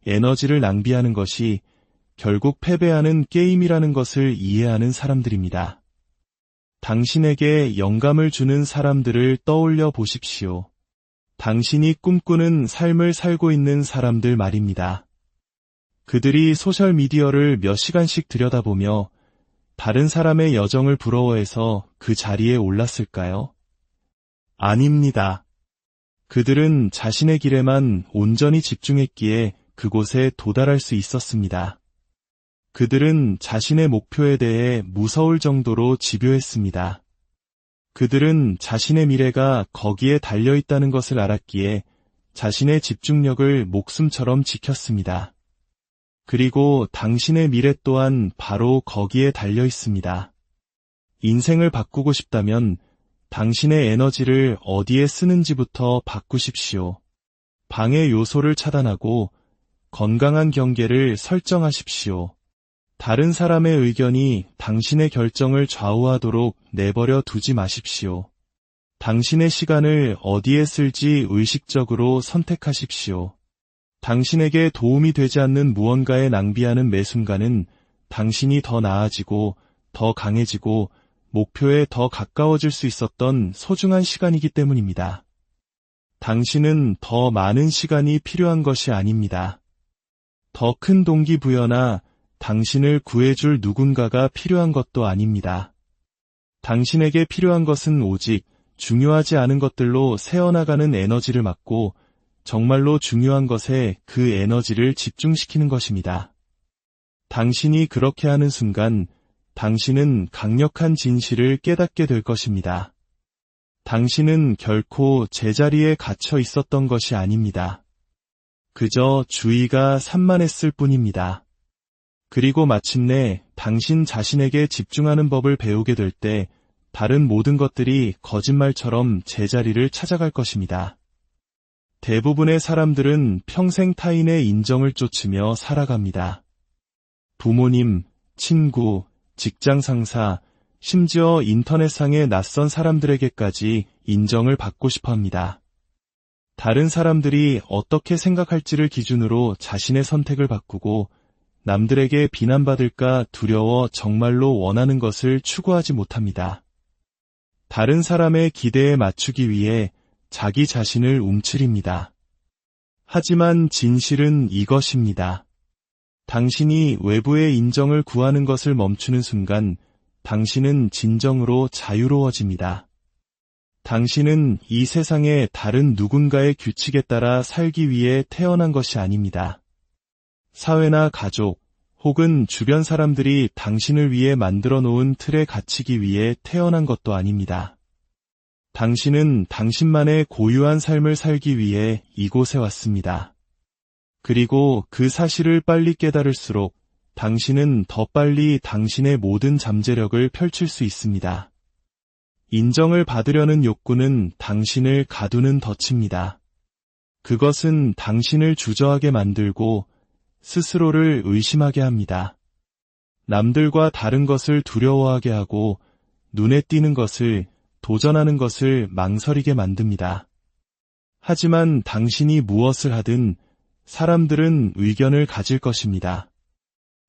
에너지를 낭비하는 것이 결국 패배하는 게임이라는 것을 이해하는 사람들입니다. 당신에게 영감을 주는 사람들을 떠올려 보십시오. 당신이 꿈꾸는 삶을 살고 있는 사람들 말입니다. 그들이 소셜미디어를 몇 시간씩 들여다보며 다른 사람의 여정을 부러워해서 그 자리에 올랐을까요? 아닙니다. 그들은 자신의 길에만 온전히 집중했기에 그곳에 도달할 수 있었습니다. 그들은 자신의 목표에 대해 무서울 정도로 집요했습니다. 그들은 자신의 미래가 거기에 달려있다는 것을 알았기에 자신의 집중력을 목숨처럼 지켰습니다. 그리고 당신의 미래 또한 바로 거기에 달려있습니다. 인생을 바꾸고 싶다면 당신의 에너지를 어디에 쓰는지부터 바꾸십시오. 방해 요소를 차단하고 건강한 경계를 설정하십시오. 다른 사람의 의견이 당신의 결정을 좌우하도록 내버려 두지 마십시오. 당신의 시간을 어디에 쓸지 의식적으로 선택하십시오. 당신에게 도움이 되지 않는 무언가에 낭비하는 매 순간은 당신이 더 나아지고 더 강해지고 목표에 더 가까워질 수 있었던 소중한 시간이기 때문입니다. 당신은 더 많은 시간이 필요한 것이 아닙니다. 더 큰 동기부여나 당신을 구해줄 누군가가 필요한 것도 아닙니다. 당신에게 필요한 것은 오직 중요하지 않은 것들로 새어나가는 에너지를 막고 정말로 중요한 것에 그 에너지를 집중시키는 것입니다. 당신이 그렇게 하는 순간 당신은 강력한 진실을 깨닫게 될 것입니다. 당신은 결코 제자리에 갇혀 있었던 것이 아닙니다. 그저 주의가 산만했을 뿐입니다. 그리고 마침내 당신 자신에게 집중하는 법을 배우게 될 때 다른 모든 것들이 거짓말처럼 제자리를 찾아갈 것입니다. 대부분의 사람들은 평생 타인의 인정을 쫓으며 살아갑니다. 부모님, 친구, 직장 상사, 심지어 인터넷상의 낯선 사람들에게까지 인정을 받고 싶어 합니다. 다른 사람들이 어떻게 생각할지를 기준으로 자신의 선택을 바꾸고 남들에게 비난받을까 두려워 정말로 원하는 것을 추구하지 못합니다. 다른 사람의 기대에 맞추기 위해 자기 자신을 움츠립니다. 하지만 진실은 이것입니다. 당신이 외부의 인정을 구하는 것을 멈추는 순간 당신은 진정으로 자유로워집니다. 당신은 이 세상에 다른 누군가의 규칙에 따라 살기 위해 태어난 것이 아닙니다. 사회나 가족, 혹은 주변 사람들이 당신을 위해 만들어 놓은 틀에 갇히기 위해 태어난 것도 아닙니다. 당신은 당신만의 고유한 삶을 살기 위해 이곳에 왔습니다. 그리고 그 사실을 빨리 깨달을수록 당신은 더 빨리 당신의 모든 잠재력을 펼칠 수 있습니다. 인정을 받으려는 욕구는 당신을 가두는 덫입니다. 그것은 당신을 주저하게 만들고 스스로를 의심하게 합니다. 남들과 다른 것을 두려워하게 하고 눈에 띄는 것을, 도전하는 것을 망설이게 만듭니다. 하지만 당신이 무엇을 하든 사람들은 의견을 가질 것입니다.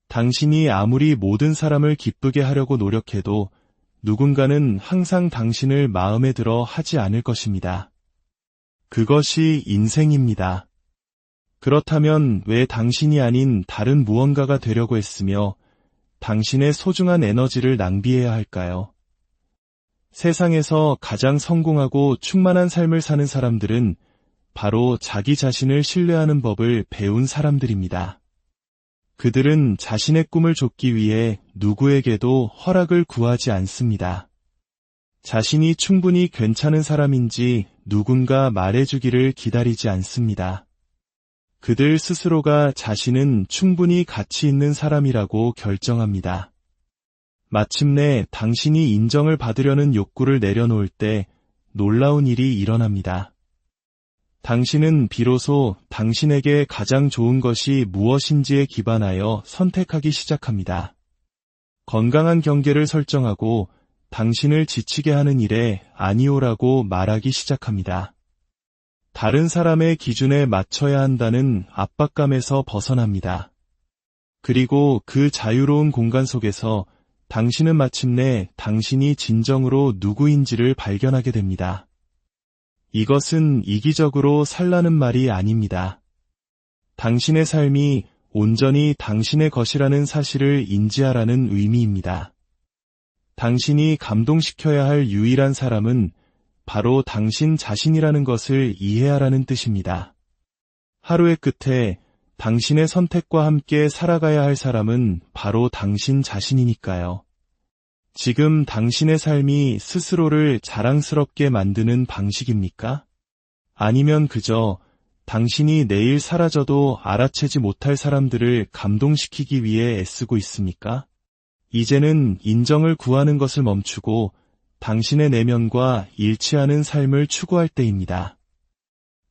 당신이 아무리 모든 사람을 기쁘게 하려고 노력해도 누군가는 항상 당신을 마음에 들어 하지 않을 것입니다. 그것이 인생입니다. 그렇다면 왜 당신이 아닌 다른 무언가가 되려고 했으며 당신의 소중한 에너지를 낭비해야 할까요? 세상에서 가장 성공하고 충만한 삶을 사는 사람들은 바로 자기 자신을 신뢰하는 법을 배운 사람들입니다. 그들은 자신의 꿈을 좇기 위해 누구에게도 허락을 구하지 않습니다. 자신이 충분히 괜찮은 사람인지 누군가 말해주기를 기다리지 않습니다. 그들 스스로가 자신은 충분히 가치 있는 사람이라고 결정합니다. 마침내 당신이 인정을 받으려는 욕구를 내려놓을 때 놀라운 일이 일어납니다. 당신은 비로소 당신에게 가장 좋은 것이 무엇인지에 기반하여 선택하기 시작합니다. 건강한 경계를 설정하고 당신을 지치게 하는 일에 아니오라고 말하기 시작합니다. 다른 사람의 기준에 맞춰야 한다는 압박감에서 벗어납니다. 그리고 그 자유로운 공간 속에서 당신은 마침내 당신이 진정으로 누구인지를 발견하게 됩니다. 이것은 이기적으로 살라는 말이 아닙니다. 당신의 삶이 온전히 당신의 것이라는 사실을 인지하라는 의미입니다. 당신이 감동시켜야 할 유일한 사람은 바로 당신 자신이라는 것을 이해하라는 뜻입니다. 하루의 끝에 당신의 선택과 함께 살아가야 할 사람은 바로 당신 자신이니까요. 지금 당신의 삶이 스스로를 자랑스럽게 만드는 방식입니까? 아니면 그저 당신이 내일 사라져도 알아채지 못할 사람들을 감동시키기 위해 애쓰고 있습니까? 이제는 인정을 구하는 것을 멈추고 당신의 내면과 일치하는 삶을 추구할 때입니다.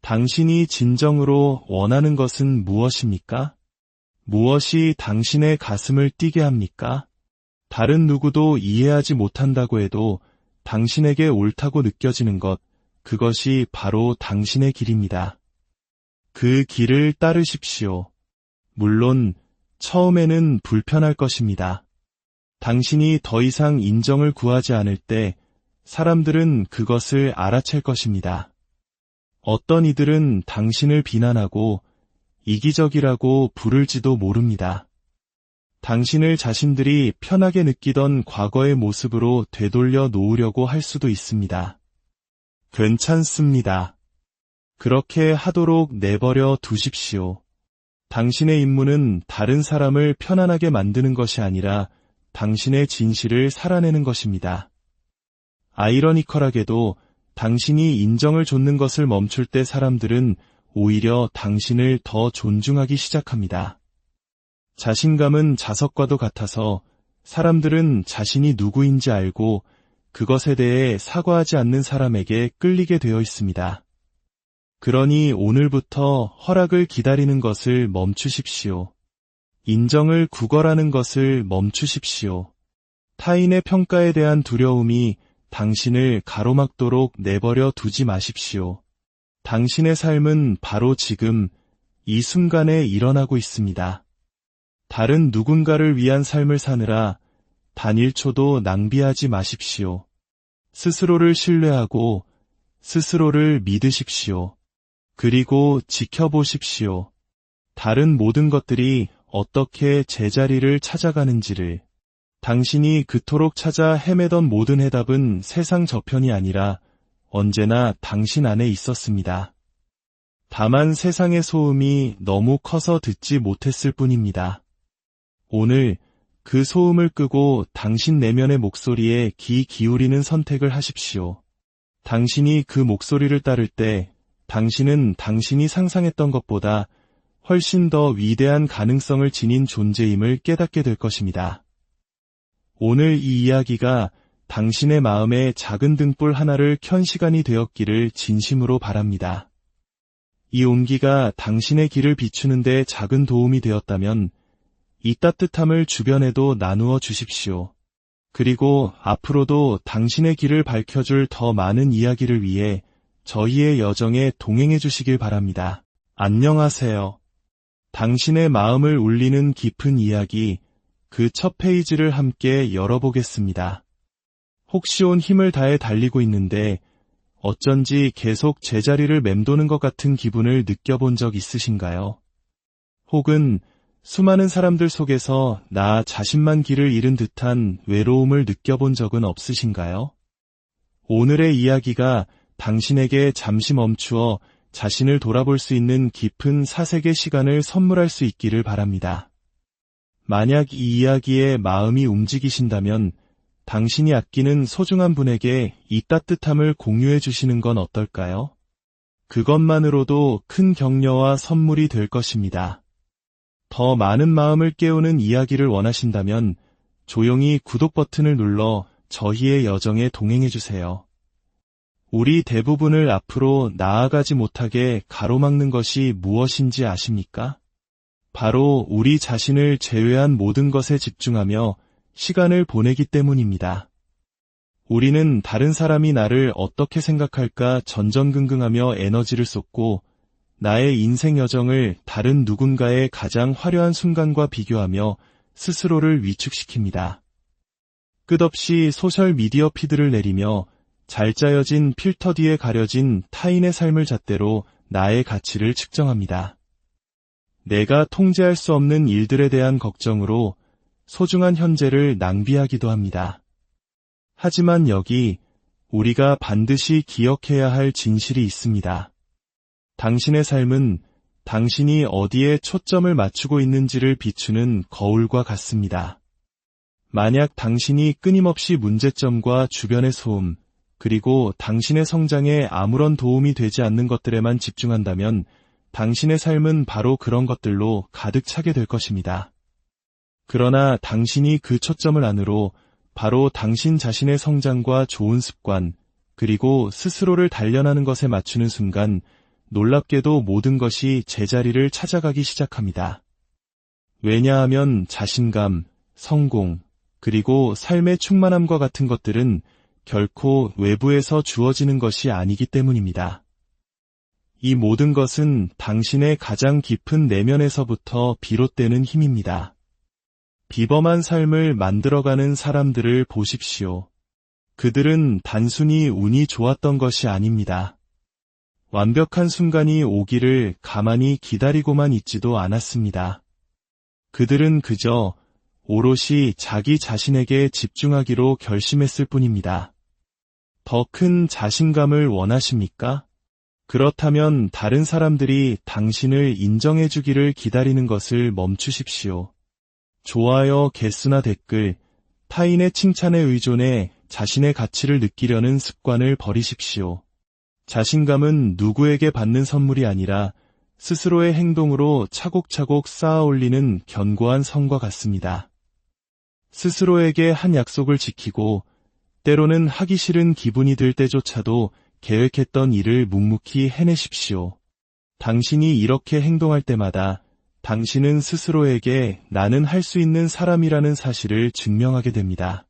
당신이 진정으로 원하는 것은 무엇입니까? 무엇이 당신의 가슴을 뛰게 합니까? 다른 누구도 이해하지 못한다고 해도 당신에게 옳다고 느껴지는 것, 그것이 바로 당신의 길입니다. 그 길을 따르십시오. 물론 처음에는 불편할 것입니다. 당신이 더 이상 인정을 구하지 않을 때 사람들은 그것을 알아챌 것입니다. 어떤 이들은 당신을 비난하고 이기적이라고 부를지도 모릅니다. 당신을 자신들이 편하게 느끼던 과거의 모습으로 되돌려 놓으려고 할 수도 있습니다. 괜찮습니다. 그렇게 하도록 내버려 두십시오. 당신의 임무는 다른 사람을 편안하게 만드는 것이 아니라 당신의 진실을 살아내는 것입니다. 아이러니컬하게도 당신이 인정을 좇는 것을 멈출 때 사람들은 오히려 당신을 더 존중하기 시작합니다. 자신감은 자석과도 같아서 사람들은 자신이 누구인지 알고 그것에 대해 사과하지 않는 사람에게 끌리게 되어 있습니다. 그러니 오늘부터 허락을 기다리는 것을 멈추십시오. 인정을 구걸하는 것을 멈추십시오. 타인의 평가에 대한 두려움이 당신을 가로막도록 내버려 두지 마십시오. 당신의 삶은 바로 지금 이 순간에 일어나고 있습니다. 다른 누군가를 위한 삶을 사느라 단 1초도 낭비하지 마십시오. 스스로를 신뢰하고 스스로를 믿으십시오. 그리고 지켜보십시오. 다른 모든 것들이 어떻게 제자리를 찾아가는지를. 당신이 그토록 찾아 헤매던 모든 해답은 세상 저편이 아니라 언제나 당신 안에 있었습니다. 다만 세상의 소음이 너무 커서 듣지 못했을 뿐입니다. 오늘 그 소음을 끄고 당신 내면의 목소리에 귀 기울이는 선택을 하십시오. 당신이 그 목소리를 따를 때 당신은 당신이 상상했던 것보다 훨씬 더 위대한 가능성을 지닌 존재임을 깨닫게 될 것입니다. 오늘 이 이야기가 당신의 마음에 작은 등불 하나를 켠 시간이 되었기를 진심으로 바랍니다. 이 온기가 당신의 길을 비추는 데 작은 도움이 되었다면 이 따뜻함을 주변에도 나누어 주십시오. 그리고 앞으로도 당신의 길을 밝혀줄 더 많은 이야기를 위해 저희의 여정에 동행해 주시길 바랍니다. 안녕하세요. 당신의 마음을 울리는 깊은 이야기, 그 첫 페이지를 함께 열어보겠습니다. 혹시 온 힘을 다해 달리고 있는데 어쩐지 계속 제자리를 맴도는 것 같은 기분을 느껴본 적 있으신가요? 혹은 수많은 사람들 속에서 나 자신만 길을 잃은 듯한 외로움을 느껴본 적은 없으신가요? 오늘의 이야기가 당신에게 잠시 멈추어 자신을 돌아볼 수 있는 깊은 사색의 시간을 선물할 수 있기를 바랍니다. 만약 이 이야기에 마음이 움직이신다면 당신이 아끼는 소중한 분에게 이 따뜻함을 공유해 주시는 건 어떨까요? 그것만으로도 큰 격려와 선물이 될 것입니다. 더 많은 마음을 깨우는 이야기를 원하신다면 조용히 구독 버튼을 눌러 저희의 여정에 동행해 주세요. 우리 대부분을 앞으로 나아가지 못하게 가로막는 것이 무엇인지 아십니까? 바로 우리 자신을 제외한 모든 것에 집중하며 시간을 보내기 때문입니다. 우리는 다른 사람이 나를 어떻게 생각할까 전전긍긍하며 에너지를 쏟고 나의 인생 여정을 다른 누군가의 가장 화려한 순간과 비교하며 스스로를 위축시킵니다. 끝없이 소셜미디어 피드를 내리며 잘 짜여진 필터 뒤에 가려진 타인의 삶을 잣대로 나의 가치를 측정합니다. 내가 통제할 수 없는 일들에 대한 걱정으로 소중한 현재를 낭비하기도 합니다. 하지만 여기 우리가 반드시 기억해야 할 진실이 있습니다. 당신의 삶은 당신이 어디에 초점을 맞추고 있는지를 비추는 거울과 같습니다. 만약 당신이 끊임없이 문제점과 주변의 소음, 그리고 당신의 성장에 아무런 도움이 되지 않는 것들에만 집중한다면 당신의 삶은 바로 그런 것들로 가득 차게 될 것입니다. 그러나 당신이 그 초점을 안으로 바로 당신 자신의 성장과 좋은 습관, 그리고 스스로를 단련하는 것에 맞추는 순간 놀랍게도 모든 것이 제자리를 찾아가기 시작합니다. 왜냐하면 자신감, 성공, 그리고 삶의 충만함과 같은 것들은 결코 외부에서 주어지는 것이 아니기 때문입니다. 이 모든 것은 당신의 가장 깊은 내면에서부터 비롯되는 힘입니다. 비범한 삶을 만들어가는 사람들을 보십시오. 그들은 단순히 운이 좋았던 것이 아닙니다. 완벽한 순간이 오기를 가만히 기다리고만 있지도 않았습니다. 그들은 그저 오롯이 자기 자신에게 집중하기로 결심했을 뿐입니다. 더 큰 자신감을 원하십니까? 그렇다면 다른 사람들이 당신을 인정해주기를 기다리는 것을 멈추십시오. 좋아요, 개수나 댓글, 타인의 칭찬에 의존해 자신의 가치를 느끼려는 습관을 버리십시오. 자신감은 누구에게 받는 선물이 아니라 스스로의 행동으로 차곡차곡 쌓아 올리는 견고한 성과 같습니다. 스스로에게 한 약속을 지키고 때로는 하기 싫은 기분이 들 때조차도 계획했던 일을 묵묵히 해내십시오. 당신이 이렇게 행동할 때마다 당신은 스스로에게 나는 할 수 있는 사람이라는 사실을 증명하게 됩니다.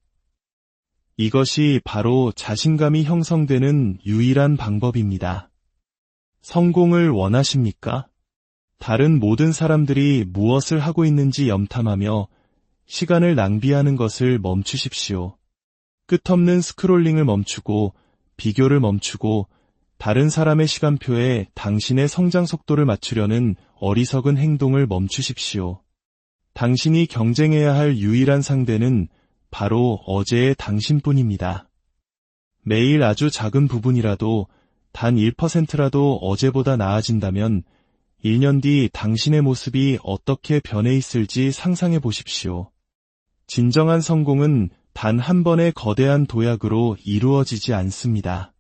이것이 바로 자신감이 형성되는 유일한 방법입니다. 성공을 원하십니까? 다른 모든 사람들이 무엇을 하고 있는지 염탐하며 시간을 낭비하는 것을 멈추십시오. 끝없는 스크롤링을 멈추고 비교를 멈추고 다른 사람의 시간표에 당신의 성장 속도를 맞추려는 어리석은 행동을 멈추십시오. 당신이 경쟁해야 할 유일한 상대는 바로 어제의 당신뿐입니다. 매일 아주 작은 부분이라도 단 1%라도 어제보다 나아진다면 1년 뒤 당신의 모습이 어떻게 변해 있을지 상상해 보십시오. 진정한 성공은 단 한 번의 거대한 도약으로 이루어지지 않습니다.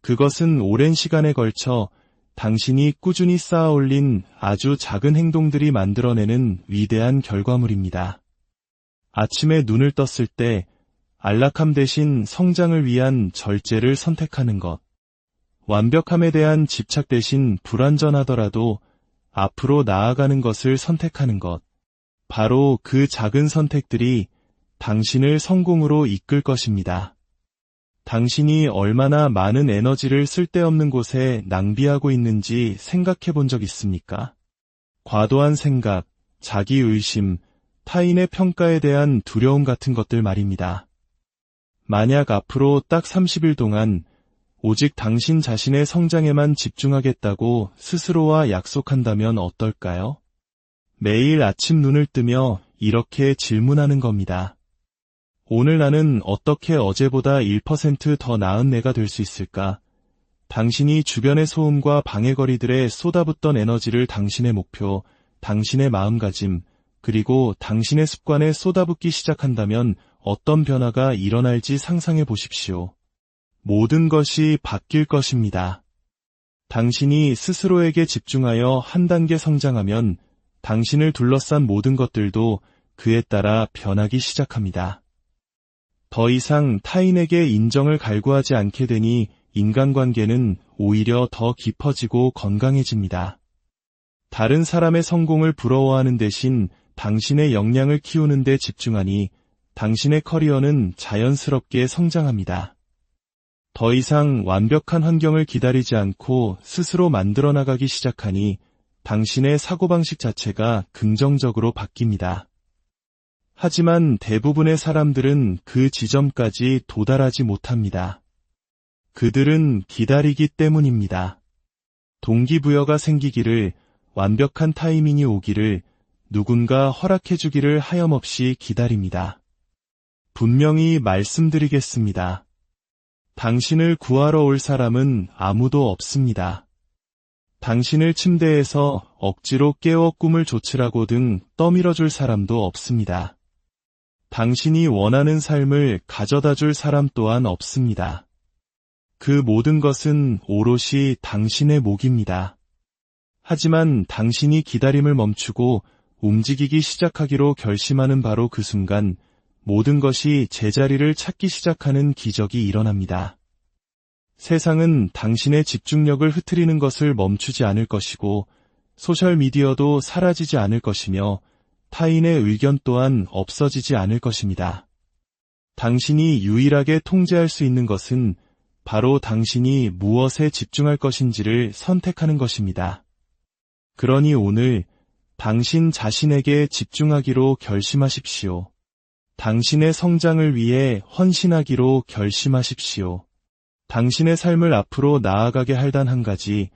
그것은 오랜 시간에 걸쳐 당신이 꾸준히 쌓아올린 아주 작은 행동들이 만들어내는 위대한 결과물입니다. 아침에 눈을 떴을 때 안락함 대신 성장을 위한 절제를 선택하는 것. 완벽함에 대한 집착 대신 불완전하더라도 앞으로 나아가는 것을 선택하는 것. 바로 그 작은 선택들이 당신을 성공으로 이끌 것입니다. 당신이 얼마나 많은 에너지를 쓸데없는 곳에 낭비하고 있는지 생각해 본 적 있습니까? 과도한 생각, 자기의심, 타인의 평가에 대한 두려움 같은 것들 말입니다. 만약 앞으로 딱 30일 동안 오직 당신 자신의 성장에만 집중하겠다고 스스로와 약속한다면 어떨까요? 매일 아침 눈을 뜨며 이렇게 질문하는 겁니다. 오늘 나는 어떻게 어제보다 1% 더 나은 내가 될 수 있을까? 당신이 주변의 소음과 방해거리들에 쏟아붓던 에너지를 당신의 목표, 당신의 마음가짐, 그리고 당신의 습관에 쏟아붓기 시작한다면 어떤 변화가 일어날지 상상해 보십시오. 모든 것이 바뀔 것입니다. 당신이 스스로에게 집중하여 한 단계 성장하면 당신을 둘러싼 모든 것들도 그에 따라 변하기 시작합니다. 더 이상 타인에게 인정을 갈구하지 않게 되니 인간관계는 오히려 더 깊어지고 건강해집니다. 다른 사람의 성공을 부러워하는 대신 당신의 역량을 키우는 데 집중하니 당신의 커리어는 자연스럽게 성장합니다. 더 이상 완벽한 환경을 기다리지 않고 스스로 만들어 나가기 시작하니 당신의 사고방식 자체가 긍정적으로 바뀝니다. 하지만 대부분의 사람들은 그 지점까지 도달하지 못합니다. 그들은 기다리기 때문입니다. 동기부여가 생기기를, 완벽한 타이밍이 오기를, 누군가 허락해주기를 하염없이 기다립니다. 분명히 말씀드리겠습니다. 당신을 구하러 올 사람은 아무도 없습니다. 당신을 침대에서 억지로 깨워 꿈을 좇으라고 등 떠밀어줄 사람도 없습니다. 당신이 원하는 삶을 가져다 줄 사람 또한 없습니다. 그 모든 것은 오롯이 당신의 몫입니다. 하지만 당신이 기다림을 멈추고 움직이기 시작하기로 결심하는 바로 그 순간 모든 것이 제자리를 찾기 시작하는 기적이 일어납니다. 세상은 당신의 집중력을 흐트리는 것을 멈추지 않을 것이고 소셜미디어도 사라지지 않을 것이며 타인의 의견 또한 없어지지 않을 것입니다. 당신이 유일하게 통제할 수 있는 것은 바로 당신이 무엇에 집중할 것인지를 선택하는 것입니다. 그러니 오늘 당신 자신에게 집중하기로 결심하십시오. 당신의 성장을 위해 헌신하기로 결심하십시오. 당신의 삶을 앞으로 나아가게 할 단 한 가지,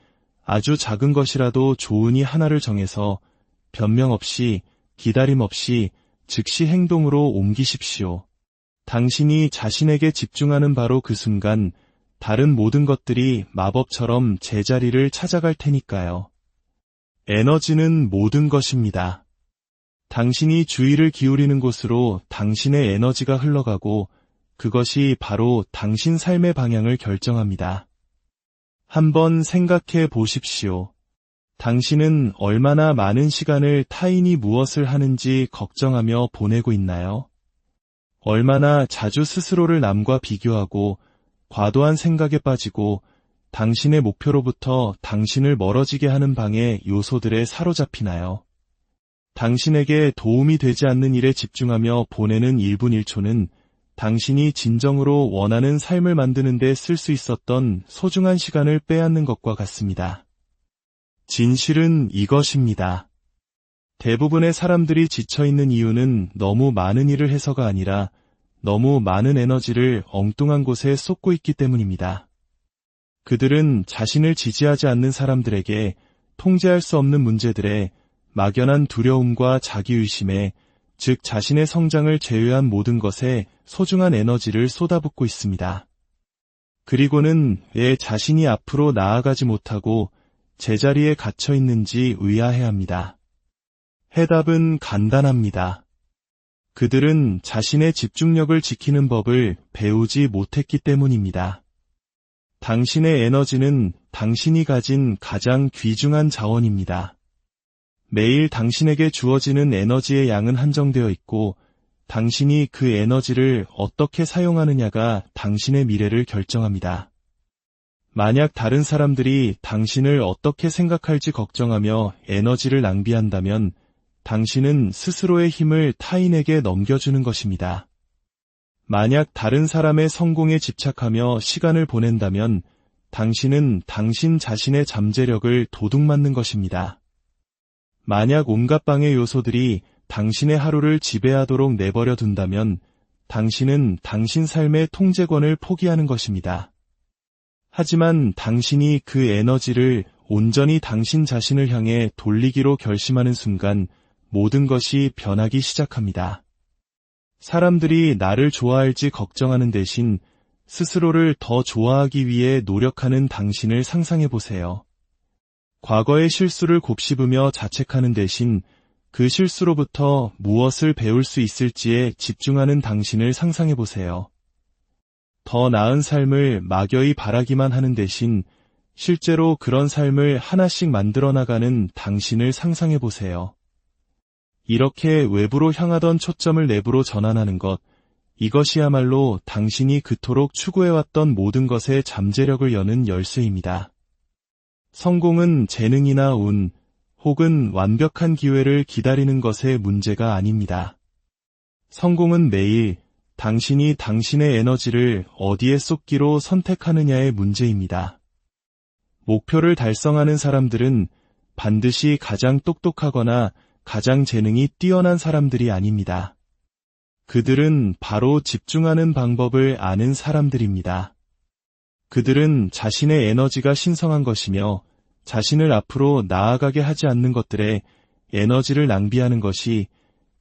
아주 작은 것이라도 좋으니 하나를 정해서 변명 없이, 기다림 없이 즉시 행동으로 옮기십시오. 당신이 자신에게 집중하는 바로 그 순간 다른 모든 것들이 마법처럼 제자리를 찾아갈 테니까요. 에너지는 모든 것입니다. 당신이 주의를 기울이는 곳으로 당신의 에너지가 흘러가고 그것이 바로 당신 삶의 방향을 결정합니다. 한번 생각해 보십시오. 당신은 얼마나 많은 시간을 타인이 무엇을 하는지 걱정하며 보내고 있나요? 얼마나 자주 스스로를 남과 비교하고 과도한 생각에 빠지고 당신의 목표로부터 당신을 멀어지게 하는 방해 요소들에 사로잡히나요? 당신에게 도움이 되지 않는 일에 집중하며 보내는 1분 1초는 당신이 진정으로 원하는 삶을 만드는 데 쓸 수 있었던 소중한 시간을 빼앗는 것과 같습니다. 진실은 이것입니다. 대부분의 사람들이 지쳐있는 이유는 너무 많은 일을 해서가 아니라 너무 많은 에너지를 엉뚱한 곳에 쏟고 있기 때문입니다. 그들은 자신을 지지하지 않는 사람들에게 통제할 수 없는 문제들에 막연한 두려움과 자기의심에 즉 자신의 성장을 제외한 모든 것에 소중한 에너지를 쏟아붓고 있습니다. 그리고는 왜 자신이 앞으로 나아가지 못하고 제자리에 갇혀 있는지 의아해합니다. 해답은 간단합니다. 그들은 자신의 집중력을 지키는 법을 배우지 못했기 때문입니다. 당신의 에너지는 당신이 가진 가장 귀중한 자원입니다. 매일 당신에게 주어지는 에너지의 양은 한정되어 있고 당신이 그 에너지를 어떻게 사용하느냐가 당신의 미래를 결정합니다. 만약 다른 사람들이 당신을 어떻게 생각할지 걱정하며 에너지를 낭비한다면 당신은 스스로의 힘을 타인에게 넘겨주는 것입니다. 만약 다른 사람의 성공에 집착하며 시간을 보낸다면 당신은 당신 자신의 잠재력을 도둑맞는 것입니다. 만약 온갖 방해 요소들이 당신의 하루를 지배하도록 내버려 둔다면 당신은 당신 삶의 통제권을 포기하는 것입니다. 하지만 당신이 그 에너지를 온전히 당신 자신을 향해 돌리기로 결심하는 순간 모든 것이 변하기 시작합니다. 사람들이 나를 좋아할지 걱정하는 대신 스스로를 더 좋아하기 위해 노력하는 당신을 상상해 보세요. 과거의 실수를 곱씹으며 자책하는 대신 그 실수로부터 무엇을 배울 수 있을지에 집중하는 당신을 상상해 보세요. 더 나은 삶을 막연히 바라기만 하는 대신 실제로 그런 삶을 하나씩 만들어 나가는 당신을 상상해 보세요. 이렇게 외부로 향하던 초점을 내부로 전환하는 것, 이것이야말로 당신이 그토록 추구해왔던 모든 것의 잠재력을 여는 열쇠입니다. 성공은 재능이나 운, 혹은 완벽한 기회를 기다리는 것의 문제가 아닙니다. 성공은 매일 당신이 당신의 에너지를 어디에 쏟기로 선택하느냐의 문제입니다. 목표를 달성하는 사람들은 반드시 가장 똑똑하거나 가장 재능이 뛰어난 사람들이 아닙니다. 그들은 바로 집중하는 방법을 아는 사람들입니다. 그들은 자신의 에너지가 신성한 것이며 자신을 앞으로 나아가게 하지 않는 것들에 에너지를 낭비하는 것이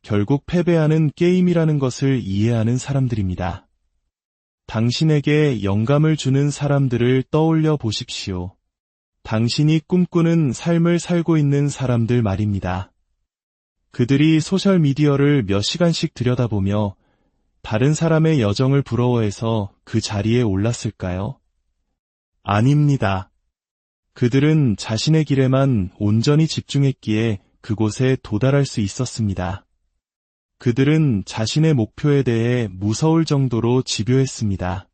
결국 패배하는 게임이라는 것을 이해하는 사람들입니다. 당신에게 영감을 주는 사람들을 떠올려 보십시오. 당신이 꿈꾸는 삶을 살고 있는 사람들 말입니다. 그들이 소셜미디어를 몇 시간씩 들여다보며 다른 사람의 여정을 부러워해서 그 자리에 올랐을까요? 아닙니다. 그들은 자신의 길에만 온전히 집중했기에 그곳에 도달할 수 있었습니다. 그들은 자신의 목표에 대해 무서울 정도로 집요했습니다.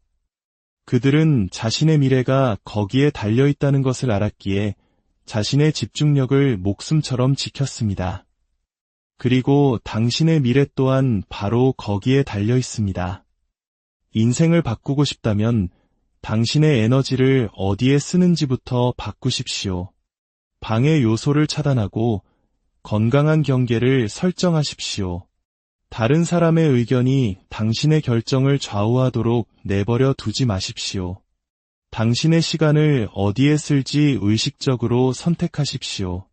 그들은 자신의 미래가 거기에 달려있다는 것을 알았기에 자신의 집중력을 목숨처럼 지켰습니다. 그리고 당신의 미래 또한 바로 거기에 달려 있습니다. 인생을 바꾸고 싶다면 당신의 에너지를 어디에 쓰는지부터 바꾸십시오. 방해 요소를 차단하고 건강한 경계를 설정하십시오. 다른 사람의 의견이 당신의 결정을 좌우하도록 내버려 두지 마십시오. 당신의 시간을 어디에 쓸지 의식적으로 선택하십시오.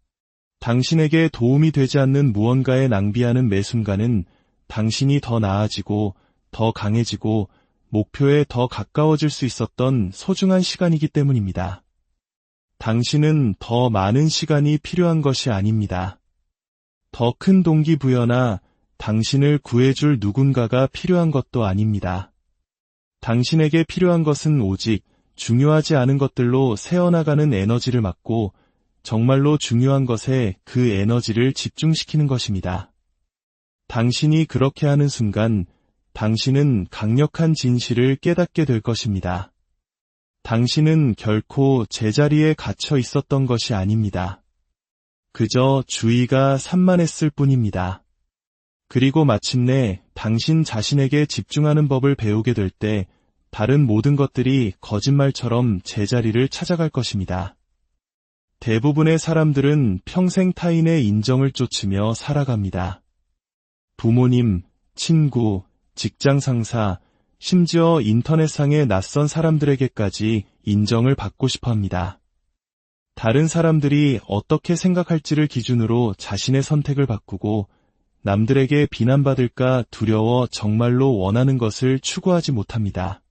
당신에게 도움이 되지 않는 무언가에 낭비하는 매 순간은 당신이 더 나아지고 더 강해지고 목표에 더 가까워질 수 있었던 소중한 시간이기 때문입니다. 당신은 더 많은 시간이 필요한 것이 아닙니다. 더 큰 동기부여나 당신을 구해줄 누군가가 필요한 것도 아닙니다. 당신에게 필요한 것은 오직 중요하지 않은 것들로 새어나가는 에너지를 막고 정말로 중요한 것에 그 에너지를 집중시키는 것입니다. 당신이 그렇게 하는 순간 당신은 강력한 진실을 깨닫게 될 것입니다. 당신은 결코 제자리에 갇혀 있었던 것이 아닙니다. 그저 주의가 산만했을 뿐입니다. 그리고 마침내 당신 자신에게 집중하는 법을 배우게 될 때 다른 모든 것들이 거짓말처럼 제자리를 찾아갈 것입니다. 대부분의 사람들은 평생 타인의 인정을 쫓으며 살아갑니다. 부모님, 친구, 직장 상사, 심지어 인터넷상의 낯선 사람들에게까지 인정을 받고 싶어 합니다. 다른 사람들이 어떻게 생각할지를 기준으로 자신의 선택을 바꾸고 남들에게 비난받을까 두려워 정말로 원하는 것을 추구하지 못합니다.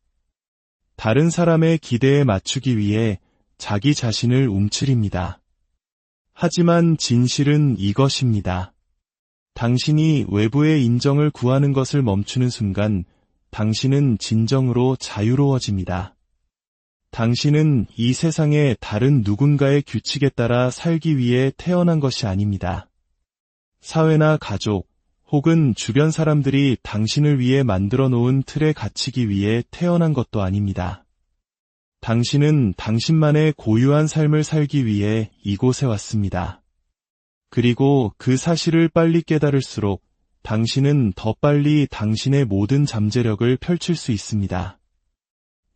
다른 사람의 기대에 맞추기 위해 자기 자신을 움츠립니다. 하지만 진실은 이것입니다. 당신이 외부의 인정을 구하는 것을 멈추는 순간 당신은 진정으로 자유로워집니다. 당신은 이 세상의 다른 누군가의 규칙에 따라 살기 위해 태어난 것이 아닙니다. 사회나 가족 혹은 주변 사람들이 당신을 위해 만들어 놓은 틀에 갇히기 위해 태어난 것도 아닙니다. 당신은 당신만의 고유한 삶을 살기 위해 이곳에 왔습니다. 그리고 그 사실을 빨리 깨달을수록 당신은 더 빨리 당신의 모든 잠재력을 펼칠 수 있습니다.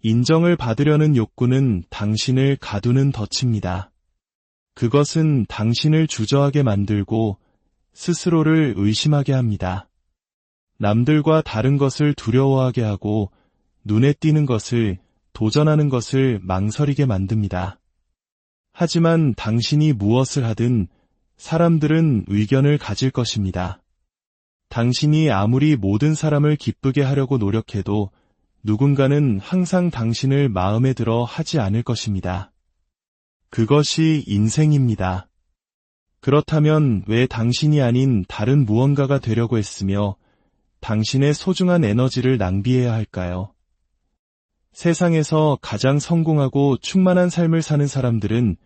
인정을 받으려는 욕구는 당신을 가두는 덫입니다. 그것은 당신을 주저하게 만들고 스스로를 의심하게 합니다. 남들과 다른 것을 두려워하게 하고 눈에 띄는 것을, 도전하는 것을 망설이게 만듭니다. 하지만 당신이 무엇을 하든 사람들은 의견을 가질 것입니다. 당신이 아무리 모든 사람을 기쁘게 하려고 노력해도 누군가는 항상 당신을 마음에 들어 하지 않을 것입니다. 그것이 인생입니다. 그렇다면 왜 당신이 아닌 다른 무언가가 되려고 했으며 당신의 소중한 에너지를 낭비해야 할까요? 세상에서 가장 성공하고 충만한 삶을 사는 사람들은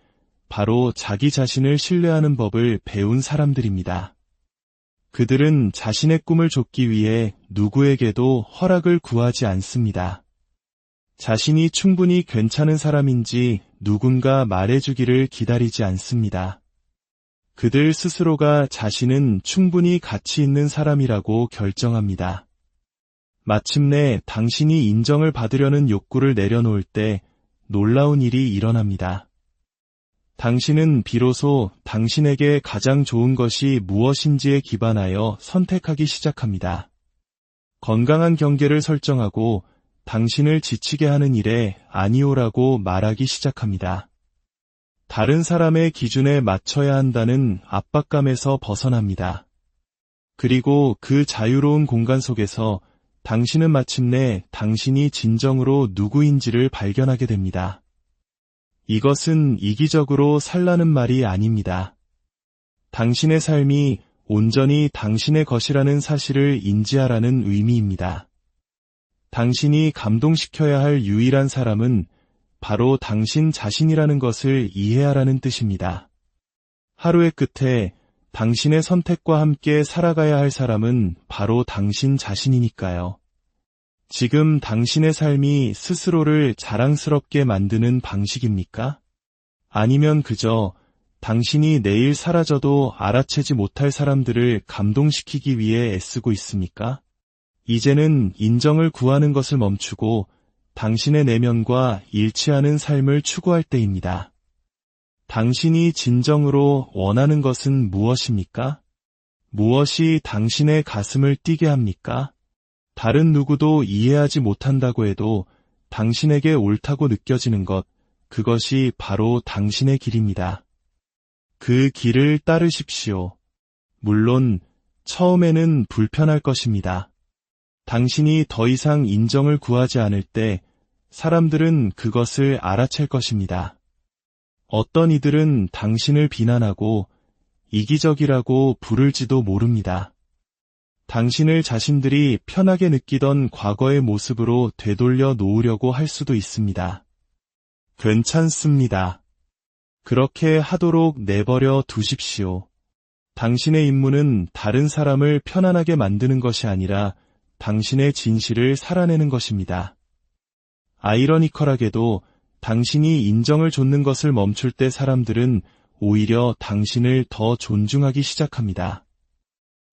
바로 자기 자신을 신뢰하는 법을 배운 사람들입니다. 그들은 자신의 꿈을 좇기 위해 누구에게도 허락을 구하지 않습니다. 자신이 충분히 괜찮은 사람인지 누군가 말해주기를 기다리지 않습니다. 그들 스스로가 자신은 충분히 가치 있는 사람이라고 결정합니다. 마침내 당신이 인정을 받으려는 욕구를 내려놓을 때 놀라운 일이 일어납니다. 당신은 비로소 당신에게 가장 좋은 것이 무엇인지에 기반하여 선택하기 시작합니다. 건강한 경계를 설정하고 당신을 지치게 하는 일에 아니오라고 말하기 시작합니다. 다른 사람의 기준에 맞춰야 한다는 압박감에서 벗어납니다. 그리고 그 자유로운 공간 속에서 당신은 마침내 당신이 진정으로 누구인지를 발견하게 됩니다. 이것은 이기적으로 살라는 말이 아닙니다. 당신의 삶이 온전히 당신의 것이라는 사실을 인지하라는 의미입니다. 당신이 감동시켜야 할 유일한 사람은 바로 당신 자신이라는 것을 이해하라는 뜻입니다. 하루의 끝에 당신의 선택과 함께 살아가야 할 사람은 바로 당신 자신이니까요. 지금 당신의 삶이 스스로를 자랑스럽게 만드는 방식입니까? 아니면 그저 당신이 내일 사라져도 알아채지 못할 사람들을 감동시키기 위해 애쓰고 있습니까? 이제는 인정을 구하는 것을 멈추고 당신의 내면과 일치하는 삶을 추구할 때입니다. 당신이 진정으로 원하는 것은 무엇입니까? 무엇이 당신의 가슴을 뛰게 합니까? 다른 누구도 이해하지 못한다고 해도 당신에게 옳다고 느껴지는 것, 그것이 바로 당신의 길입니다. 그 길을 따르십시오. 물론 처음에는 불편할 것입니다. 당신이 더 이상 인정을 구하지 않을 때 사람들은 그것을 알아챌 것입니다. 어떤 이들은 당신을 비난하고 이기적이라고 부를지도 모릅니다. 당신을 자신들이 편하게 느끼던 과거의 모습으로 되돌려 놓으려고 할 수도 있습니다. 괜찮습니다. 그렇게 하도록 내버려 두십시오. 당신의 임무는 다른 사람을 편안하게 만드는 것이 아니라 당신의 진실을 살아내는 것입니다. 아이러니컬하게도 당신이 인정을 좇는 것을 멈출 때 사람들은 오히려 당신을 더 존중하기 시작합니다.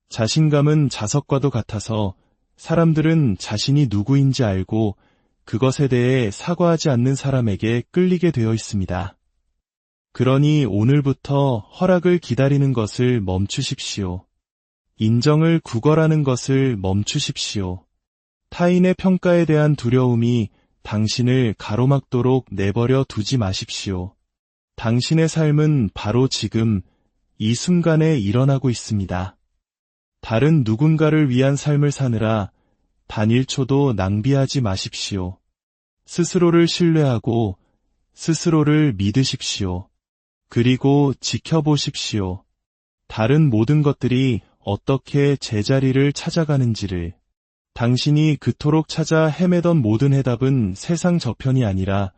자신감은 자석과도 같아서 사람들은 자신이 누구인지 알고 그것에 대해 사과하지 않는 사람에게 끌리게 되어 있습니다. 그러니 오늘부터 허락을 기다리는 것을 멈추십시오. 인정을 구걸하는 것을 멈추십시오. 타인의 평가에 대한 두려움이 당신을 가로막도록 내버려 두지 마십시오. 당신의 삶은 바로 지금 이 순간에 일어나고 있습니다. 다른 누군가를 위한 삶을 사느라 단 1초도 낭비하지 마십시오. 스스로를 신뢰하고 스스로를 믿으십시오. 그리고 지켜보십시오. 다른 모든 것들이 어떻게 제자리를 찾아가는지를. 당신이 그토록 찾아 헤매던 모든 해답은 세상 저편이 아니라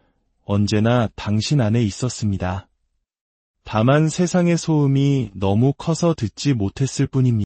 언제나 당신 안에 있었습니다. 다만 세상의 소음이 너무 커서 듣지 못했을 뿐입니다.